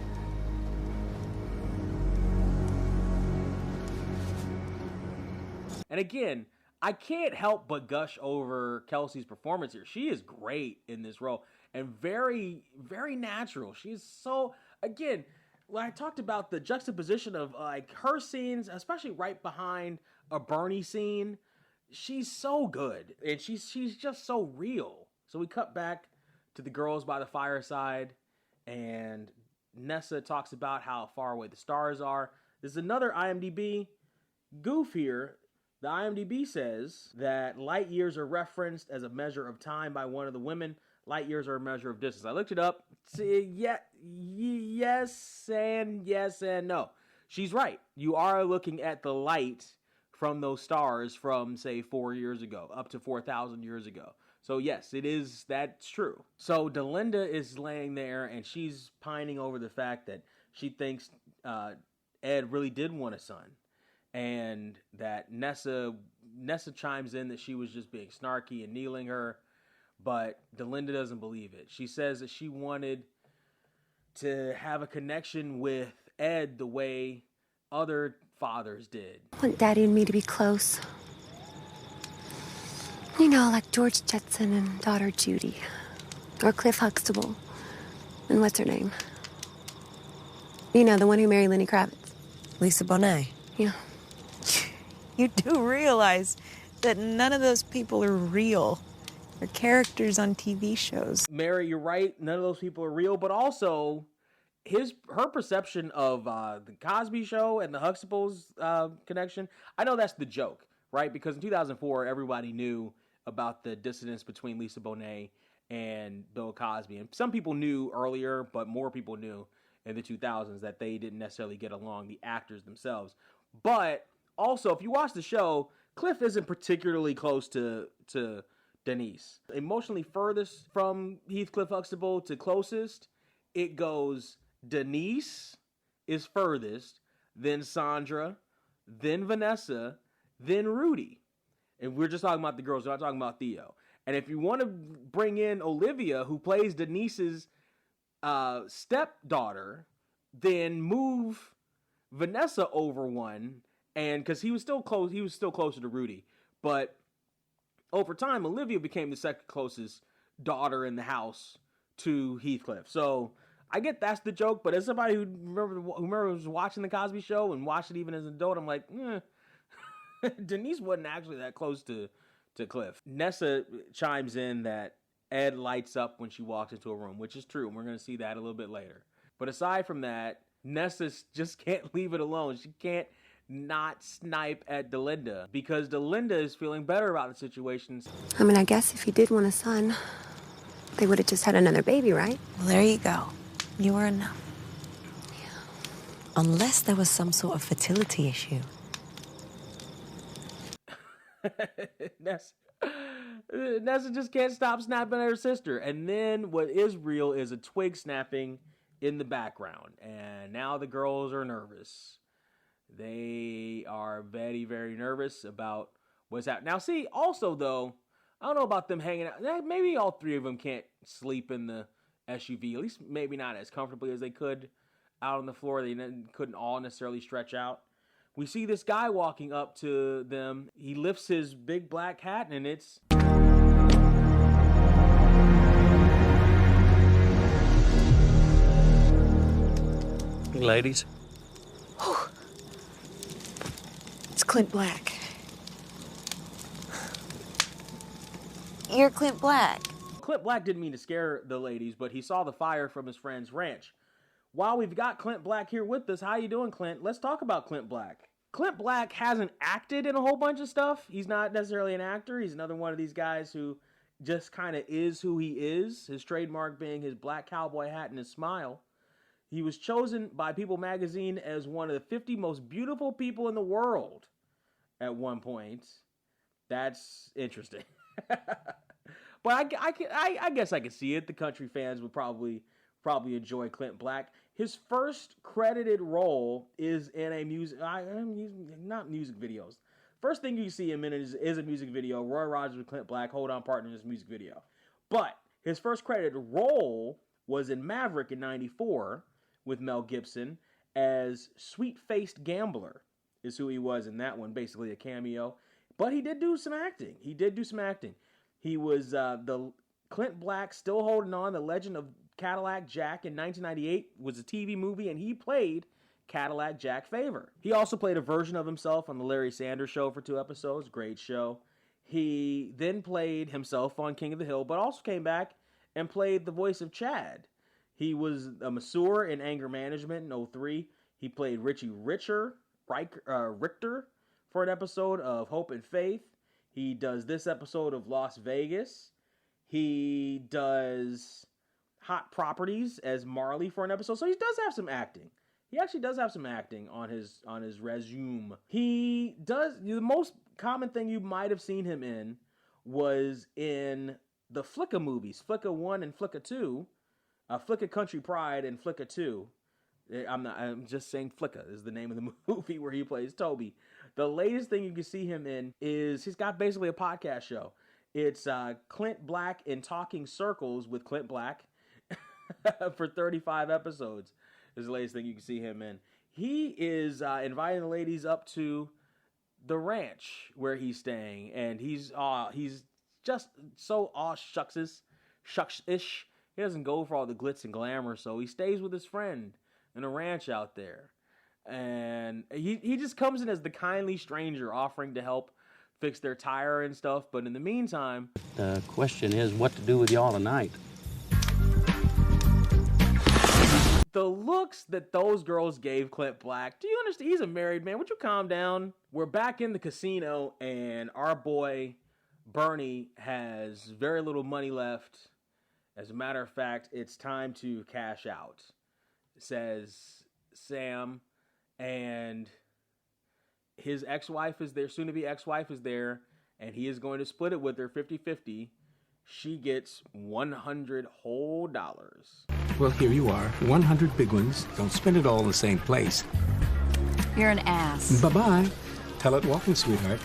And again, I can't help but gush over Kelsey's performance here. She is great in this role and very, very natural. She's so, again, when I talked about the juxtaposition of like her scenes, especially right behind a Bernie scene, she's so good and she's just so real. So we cut back to the girls by the fireside, and Nessa talks about how far away the stars are. There's another IMDb goof here. The IMDb says that light years are referenced as a measure of time by one of the women. Light years are a measure of distance. I looked it up. Yes and no. She's right. You are looking at the light from those stars from, say, 4 years ago, up to 4,000 years ago. So yes, that's true. So Delinda is laying there and she's pining over the fact that she thinks Ed really did want a son. And that Nessa chimes in that she was just being snarky and kneeling her, but Delinda doesn't believe it. She says that she wanted to have a connection with Ed the way other fathers did. I want Daddy and me to be close. You know, like George Jetson and daughter Judy. Or Cliff Huxtable. And what's her name? You know, the one who married Lenny Kravitz. Lisa Bonet. Yeah. You do realize that none of those people are real. They're characters on TV shows. Mary, you're right. None of those people are real, but also her perception of the Cosby Show and the Huxtables connection. I know that's the joke, right? Because in 2004, everybody knew about the dissonance between Lisa Bonet and Bill Cosby. And some people knew earlier, but more people knew in the 2000s that they didn't necessarily get along, the actors themselves. But also, if you watch the show, Cliff isn't particularly close to Denise. Emotionally furthest from Heathcliff Huxtable to closest, it goes Denise is furthest, then Sandra, then Vanessa, then Rudy. And we're just talking about the girls, we're not talking about Theo. And if you want to bring in Olivia, who plays Denise's stepdaughter, then move Vanessa over one, and because he was still closer to Rudy. But over time, Olivia became the second closest daughter in the house to Heathcliff. So I get that's the joke, but as somebody who was watching the Cosby Show and watched it even as an adult, I'm like, Denise wasn't actually that close to Cliff. Nessa chimes in that Ed lights up when she walks into a room, which is true, and we're going to see that a little bit later. But aside from that, Nessa just can't leave it alone. She can't not snipe at Delinda because Delinda is feeling better about the situation. I mean, I guess if he did want a son, they would have just had another baby, right? Well, there you go. You were enough. Yeah. Unless there was some sort of fertility issue. Nessa just can't stop snapping at her sister. And then what is real is a twig snapping in the background. And now the girls are nervous. They are very, very nervous about what's happening. Now, see, also, though, I don't know about them hanging out. Maybe all three of them can't sleep in the SUV, at least maybe not as comfortably as they could out on the floor. They couldn't all necessarily stretch out. We see this guy walking up to them. He lifts his big black hat, and it's... Ladies. It's Clint Black. You're Clint Black. Clint Black didn't mean to scare the ladies, but he saw the fire from his friend's ranch. While we've got Clint Black here with us, how you doing, Clint? Let's talk about Clint Black. Clint Black hasn't acted in a whole bunch of stuff. He's not necessarily an actor. He's another one of these guys who just kind of is who he is, his trademark being his black cowboy hat and his smile. He was chosen by People magazine as one of the 50 most beautiful people in the world at one point. That's interesting. But I guess I could see it. The country fans would probably enjoy Clint Black. His first credited role is in a not music videos. First thing you see him in is a music video. Roy Rogers with Clint Black, Hold On Partner, in this music video. But his first credited role was in Maverick in '94 with Mel Gibson as Sweet-Faced Gambler is who he was in that one, basically a cameo. But he did do some acting. He was the Clint Black, Still Holding On, The Legend of Cadillac Jack in 1998 was a TV movie, and he played Cadillac Jack Favor. He also played a version of himself on The Larry Sanders Show for 2 episodes. Great show. He then played himself on King of the Hill, but also came back and played the voice of Chad. He was a masseur in Anger Management in '03. He played Richie Richter for an episode of Hope and Faith. He does this episode of Las Vegas. He does Hot Properties as Marley for an episode. So he does have some acting. He actually does have some acting on his resume. He does, the most common thing you might have seen him in was in the Flicka movies, Flicka 1 and Flicka 2, Flicka Country Pride and Flicka 2. I'm just saying Flicka is the name of the movie where he plays Toby. The latest thing you can see him in is he's got basically a podcast show. It's Clint Black in Talking Circles with Clint Black for 35 episodes is the latest thing you can see him in. He is inviting the ladies up to the ranch where he's staying, and he's just so shucks-ish. He doesn't go for all the glitz and glamour, so he stays with his friend in a ranch out there. And he just comes in as the kindly stranger offering to help fix their tire and stuff. But in the meantime, the question is what to do with y'all tonight. The looks that those girls gave Clint Black, do you understand? He's a married man. Would you calm down? We're back in the casino, and our boy Bernie has very little money left. As a matter of fact, it's time to cash out, says Sam. And his ex-wife is there, soon-to-be ex-wife is there, and he is going to split it with her 50-50. She gets $100 whole dollars. Well, here you are, 100 big ones. Don't spend it all in the same place. You're an ass. Bye-bye. Tell it walking, sweetheart.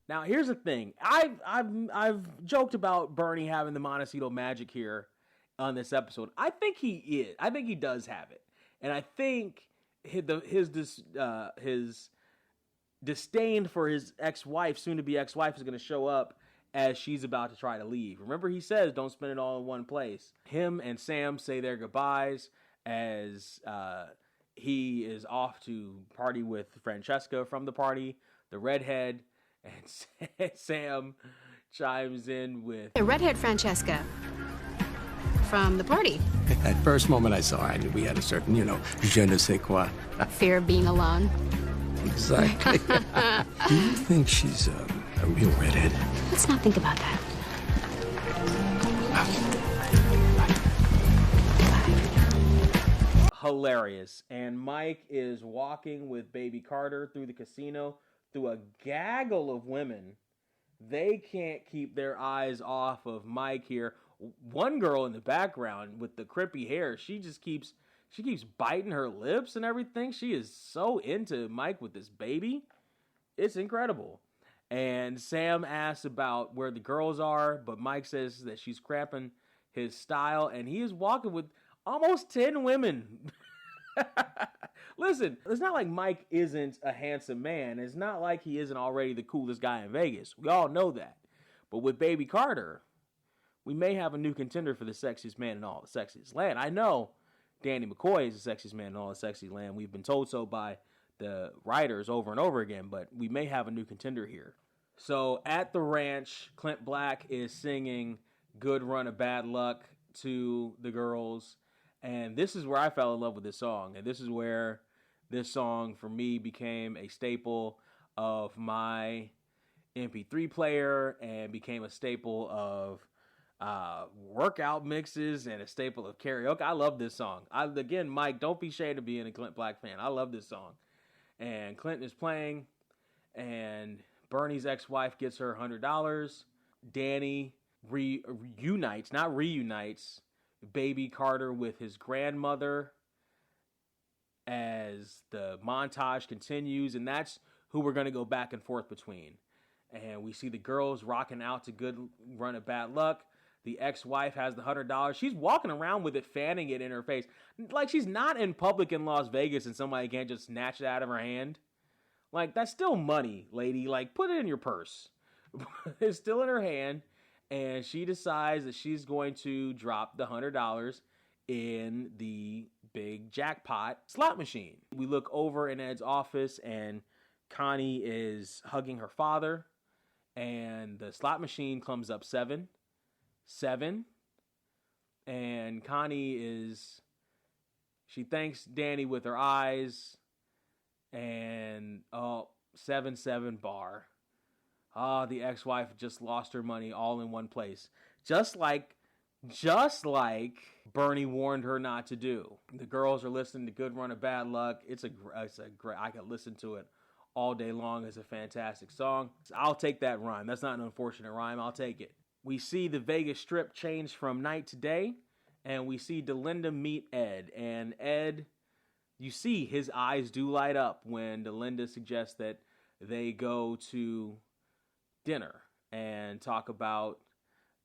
Now, here's the thing. I've joked about Bernie having the Montecito magic here on this episode. I think he is. I think he does have it. And I think his disdain for his ex-wife, soon-to-be ex-wife, is going to show up as she's about to try to leave. Remember, he says, don't spend it all in one place. Him and Sam say their goodbyes as he is off to party with Francesca from the party, the redhead, and Sam chimes in with... The redhead Francesca from the party. At first moment I saw her, I knew we had a certain, je ne sais quoi. Fear of being alone. Exactly. Do you think she's a real redhead? Let's not think about that. Hilarious. And Mike is walking with baby Carter through the casino, through a gaggle of women. They can't keep their eyes off of Mike here. One girl in the background with the crimpy hair, she keeps biting her lips and everything. She is so into Mike with this baby. It's incredible. And Sam asks about where the girls are, but Mike says that she's cramping his style, and he is walking with almost 10 women. Listen, it's not like Mike isn't a handsome man. It's not like he isn't already the coolest guy in Vegas. We all know that. But with baby Carter, we may have a new contender for the sexiest man in all the sexiest land. I know Danny McCoy is the sexiest man in all the sexiest land. We've been told so by the writers over and over again, but we may have a new contender here. So at the ranch, Clint Black is singing Good Run of Bad Luck to the girls. And this is where I fell in love with this song. And this is where this song, for me, became a staple of my MP3 player and became a staple of workout mixes and a staple of karaoke. I love this song. Again, Mike, don't be ashamed of being a Clint Black fan. I love this song. And Clinton is playing, and Bernie's ex-wife gets her $100. Danny reunites baby Carter with his grandmother as the montage continues, and that's who we're going to go back and forth between. And we see the girls rocking out to Good Run of Bad Luck. The ex-wife has the $100. She's walking around with it, fanning it in her face. Like she's not in public in Las Vegas and somebody can't just snatch it out of her hand. Like, that's still money, lady. Like, put it in your purse. It's still in her hand. And she decides that she's going to drop the $100 in the big jackpot slot machine. We look over in Ed's office, and Connie is hugging her father. And the slot machine comes up 7. And Connie she thanks Danny with her eyes. And 7-7 bar. The ex-wife just lost her money all in one place. Just like Bernie warned her not to do. The girls are listening to Good Run of Bad Luck. It's a great, I could listen to it all day long. It's a fantastic song. I'll take that rhyme. That's not an unfortunate rhyme. I'll take it. We see the Vegas Strip change from night to day, and we see Delinda meet Ed. And Ed, you see his eyes do light up when Delinda suggests that they go to dinner and talk about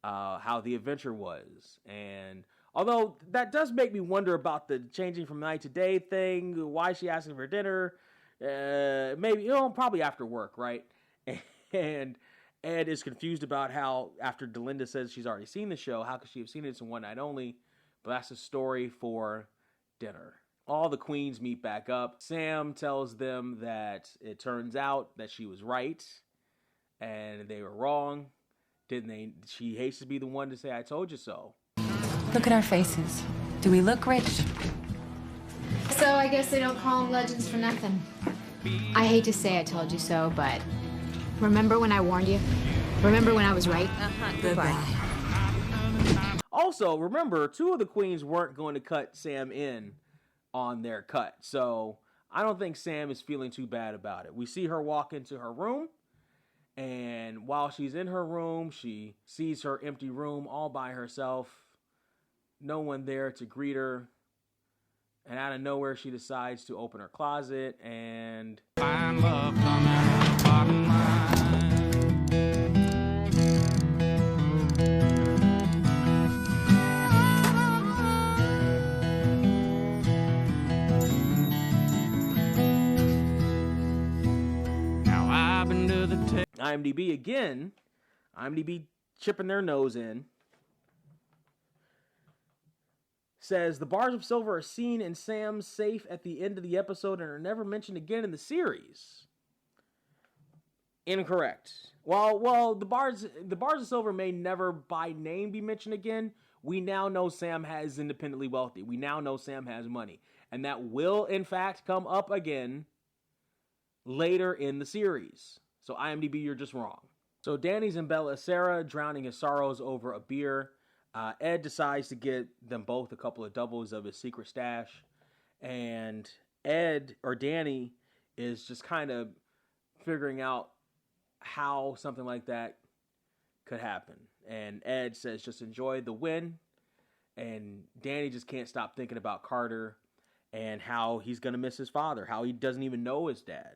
how the adventure was. And although that does make me wonder about the changing from night to day thing, why is she asking for dinner? Maybe, probably after work, right? And Ed is confused about how, after Delinda says she's already seen the show, how could she have seen it in one night only? But that's a story for dinner. All the queens meet back up. Sam tells them that it turns out that she was right and they were wrong. Didn't they? She hates to be the one to say, I told you so. Look at our faces. Do we look rich? So I guess they don't call them legends for nothing. I hate to say I told you so, but remember when I warned you? Remember when I was right? Goodbye. Also, remember, 2 of the queens weren't going to cut Sam in on their cut. So I don't think Sam is feeling too bad about it. We see her walk into her room. And while she's in her room, she sees her empty room all by herself. No one there to greet her. And out of nowhere, she decides to open her closet and find love coming at the bottom line. Now I've been to the IMDb again. IMDb chipping their nose in. Says the bars of silver are seen in Sam's safe at the end of the episode and are never mentioned again in the series. Incorrect. While the bars of silver may never by name be mentioned again, we now know Sam is independently wealthy. We now know Sam has money. And that will, in fact, come up again later in the series. So IMDb, you're just wrong. So Danny's in Bella Sarah, drowning his sorrows over a beer. Ed decides to get them both a couple of doubles of his secret stash. And Danny is just kind of figuring out how something like that could happen. And Ed says, just enjoy the win. And Danny just can't stop thinking about Carter and how he's going to miss his father, how he doesn't even know his dad.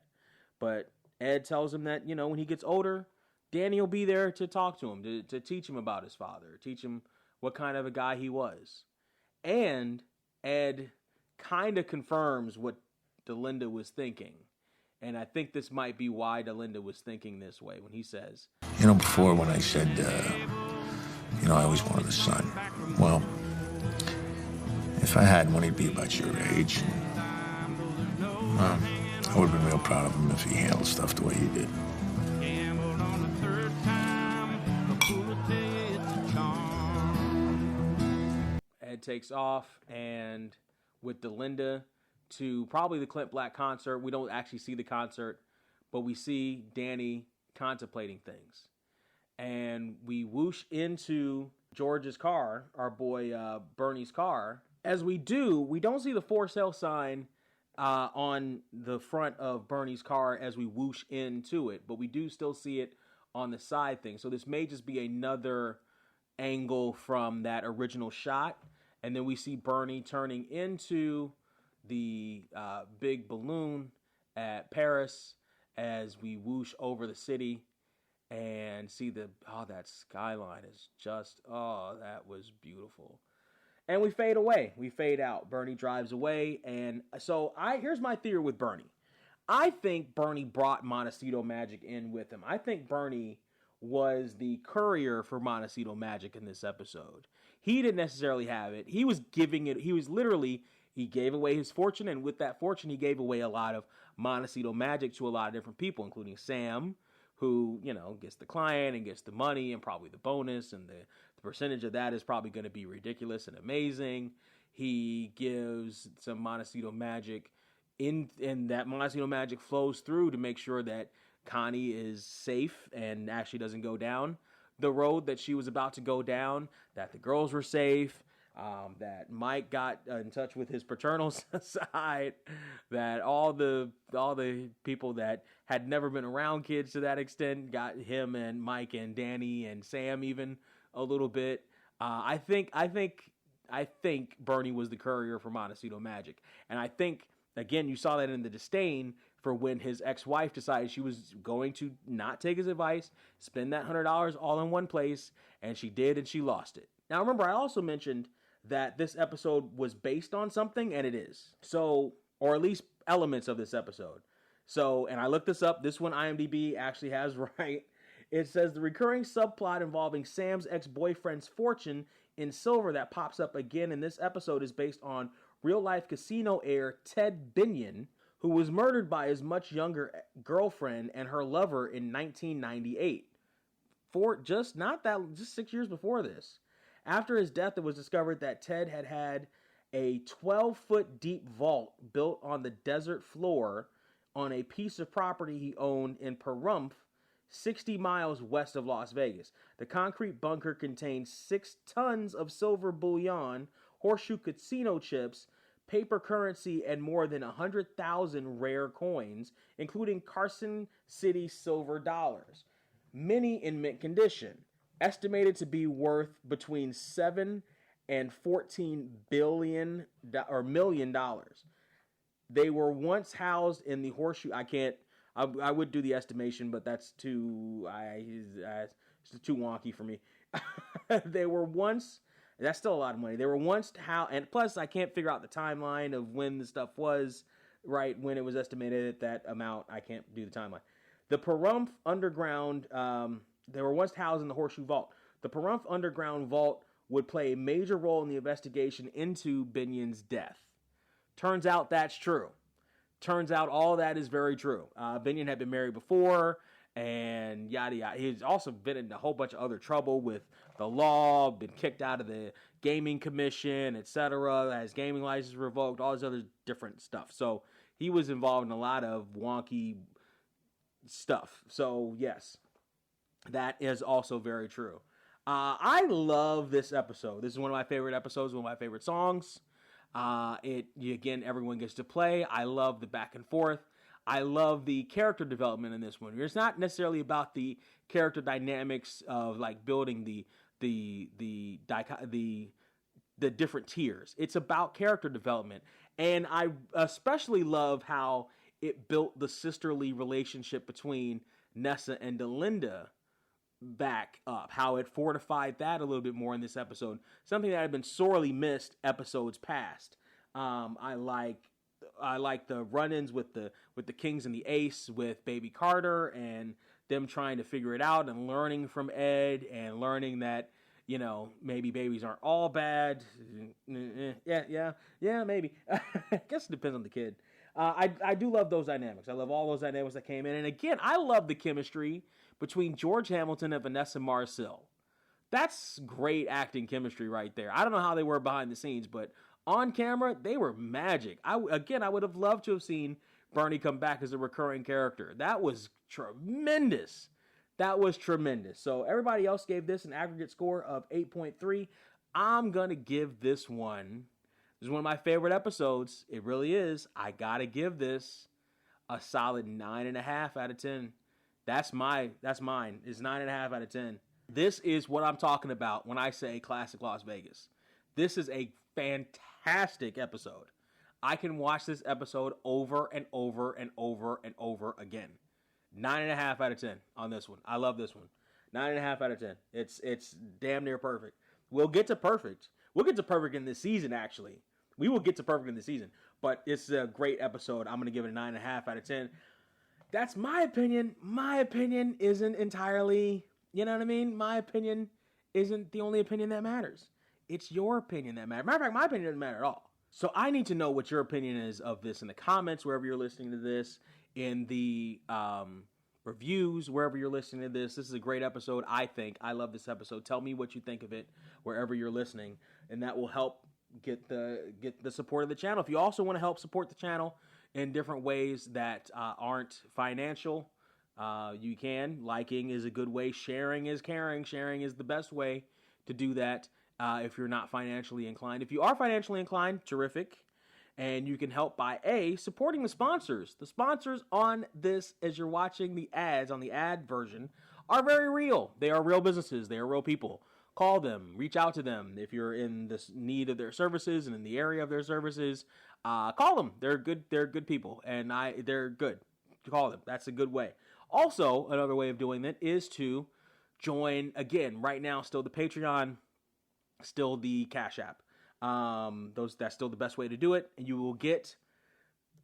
But Ed tells him that, when he gets older, Danny will be there to talk to him, to teach him about his father, teach him what kind of a guy he was. And Ed kind of confirms what Delinda was thinking. And I think this might be why Delinda was thinking this way when he says, before when I said, I always wanted a son. Well, if I had one, he'd be about your age. I would have been real proud of him if he handled stuff the way he did. Ed takes off, and with Delinda to probably the Clint Black concert. We don't actually see the concert, but we see Danny contemplating things. And we whoosh into George's car, our boy Bernie's car. As we don't see the for sale sign on the front of Bernie's car as we whoosh into it, but we do still see it on the side thing. So this may just be another angle from that original shot. And then we see Bernie turning into the big balloon at Paris as we whoosh over the city and see that skyline is just, that was beautiful. And we fade away. We fade out. Bernie drives away. And so here's my theory with Bernie. I think Bernie brought Montecito Magic in with him. I think Bernie was the courier for Montecito Magic in this episode. He didn't necessarily have it. He was giving it. He gave away his fortune. And with that fortune, he gave away a lot of Montecito Magic to a lot of different people, including Sam, who, gets the client and gets the money and probably the bonus, and the percentage of that is probably going to be ridiculous and amazing. He gives some Montecito Magic and that Montecito Magic flows through to make sure that Connie is safe and actually doesn't go down the road that she was about to go down, that the girls were safe, that Mike got in touch with his paternal side, that all the people that had never been around kids to that extent got him and Mike and Danny and Sam even a little bit. I think Bernie was the courier for Montecito Magic, and I think again you saw that in the disdain for when his ex-wife decided she was going to not take his advice, spend that $100 all in one place, and she did, and she lost it. Now remember, I also mentioned that this episode was based on something, and it is. So, or at least elements of this episode. So, and I looked this up. This one IMDb actually has right. It says the recurring subplot involving Sam's ex-boyfriend's fortune in silver that pops up again in this episode is based on real-life casino heir Ted Binion, who was murdered by his much younger girlfriend and her lover in 1998. Just 6 years before this. After his death, it was discovered that Ted had a 12-foot deep vault built on the desert floor on a piece of property he owned in Pahrump, 60 miles west of Las Vegas. The concrete bunker contained 6 tons of silver bullion, horseshoe casino chips, paper currency, and more than 100,000 rare coins, including Carson City silver dollars, many in mint condition, estimated to be worth between $7 and $14 billion or $million. They were once housed in the horseshoe. I would do the estimation, but that's too wonky for me. They were once. That's still a lot of money. They were once and plus I can't figure out the timeline of when the stuff was, right, when it was estimated at that amount. I can't do the timeline. The Pahrump Underground, they were once housed in the Horseshoe Vault. The Pahrump Underground Vault would play a major role in the investigation into Binion's death. Turns out that's true. Turns out all that is very true. Binion had been married before, and yada yada. He's also been in a whole bunch of other trouble with the law, been kicked out of the gaming commission, etc., has gaming license revoked, all this other different stuff. So he was involved in a lot of wonky stuff. So yes, that is also very true. I love this episode. This is one of my favorite episodes, one of my favorite songs. Again, everyone gets to play. I love the back and forth. I love the character development in this one. It's not necessarily about the character dynamics of like building the different tiers. It's about character development, and I especially love how it built the sisterly relationship between Nessa and Delinda back up. How it fortified that a little bit more in this episode. Something that had been sorely missed episodes past. I like the run-ins with the Kings and the Ace with Baby Carter and them trying to figure it out and learning from Ed and learning that, you know, maybe babies aren't all bad. Yeah, maybe. I guess it depends on the kid. I do love those dynamics. I love all those dynamics that came in. And again, I love the chemistry between George Hamilton and Vanessa Marcil. That's great acting chemistry right there. I don't know how they were behind the scenes, but on camera, they were magic. I would have loved to have seen Bernie come back as a recurring character. That was tremendous. That was tremendous. So everybody else gave this an aggregate score of 8.3. I'm going to give this one of my favorite episodes. It really is. I got to give this a solid 9.5 out of 10. That's mine. It's 9.5 out of 10. This is what I'm talking about when I say classic Las Vegas. This is a fantastic episode. I can watch this episode over and over and over and over again. 9.5 out of 10 on this one. I love this one. 9.5 out of 10. It's damn near perfect. We'll get to perfect. We'll get to perfect in this season, actually. We will get to perfect in this season. But it's a great episode. I'm going to give it a 9.5 out of 10. That's my opinion. My opinion isn't entirely, you know what I mean? My opinion isn't the only opinion that matters. It's your opinion that matters. Matter of fact, my opinion doesn't matter at all. So I need to know what your opinion is of this in the comments, wherever you're listening to this, in the reviews, wherever you're listening to this. This is a great episode, I think. I love this episode. Tell me what you think of it wherever you're listening, and that will help get the support of the channel. If you also want to help support the channel in different ways that aren't financial, you can. Liking is a good way. Sharing is caring. Sharing is the best way to do that if you're not financially inclined. If you are financially inclined, terrific. And you can help by supporting the sponsors. The sponsors on this, as you're watching the ads on the ad version, are very real. They are real businesses. They are real people. Call them. Reach out to them. If you're in this need of their services and in the area of their services, call them. They're good. They're good people, and they're good. Call them. That's a good way. Also, another way of doing that is to join. Again, right now, still the Patreon, still the Cash App. That's still the best way to do it. And you will get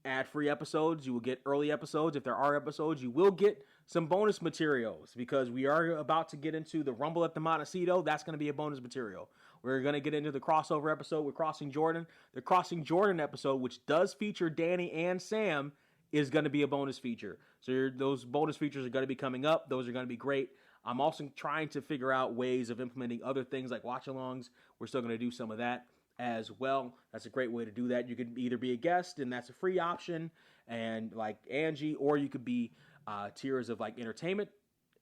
ad-free episodes. You will get early episodes. If there are episodes, you will get some bonus materials, because we are about to get into the Rumble at the Montecito. That's going to be a bonus material. We're going to get into the crossover episode with Crossing Jordan. The Crossing Jordan episode, which does feature Danny and Sam, is going to be a bonus feature. So those bonus features are going to be coming up. Those are going to be great. I'm also trying to figure out ways of implementing other things like watch-alongs. We're still going to do some of that as well. That's a great way to do that. You could either be a guest, and that's a free option, and like Angie, or you could be tiers of like entertainment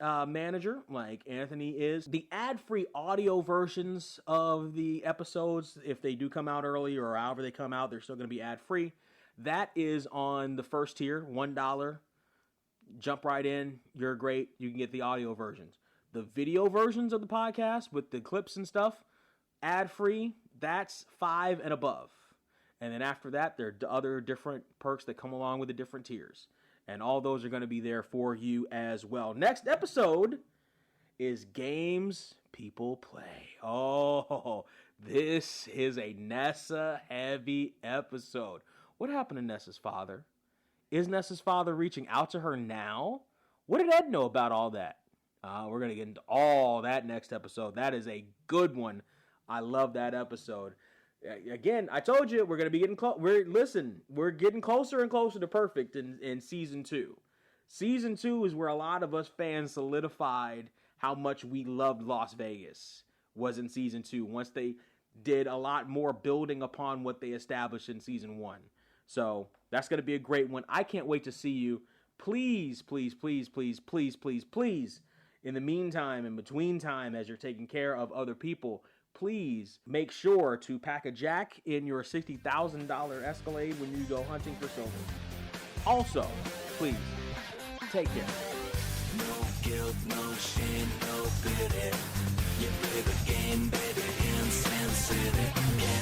manager, like Anthony is. The ad-free audio versions of the episodes, if they do come out early or however they come out, they're still going to be ad-free. That is on the first tier, $1. Jump right in. You're great. You can get the audio versions. The video versions of the podcast with the clips and stuff, ad-free, that's $5 and above. And then after that, there are other different perks that come along with the different tiers. And all those are going to be there for you as well. Next episode is Games People Play. Oh, this is a Nessa-heavy episode. What happened to Nessa's father? Is Nessa's father reaching out to her now? What did Ed know about all that? We're going to get into all that next episode. That is a good one. I love that episode. Again, I told you we're going to be getting close. We're getting closer and closer to perfect in season 2. Season 2 is where a lot of us fans solidified how much we loved Las Vegas, was in season 2. Once they did a lot more building upon what they established in season 1. So that's going to be a great one. I can't wait to see you. Please, please, please, please, please, please, please, in the meantime, in between time, as you're taking care of other people, please make sure to pack a jack in your $60,000 Escalade when you go hunting for silver. Also, please, take care. No guilt, no shame, no pity. You play the game, baby, in Sin City. Yeah.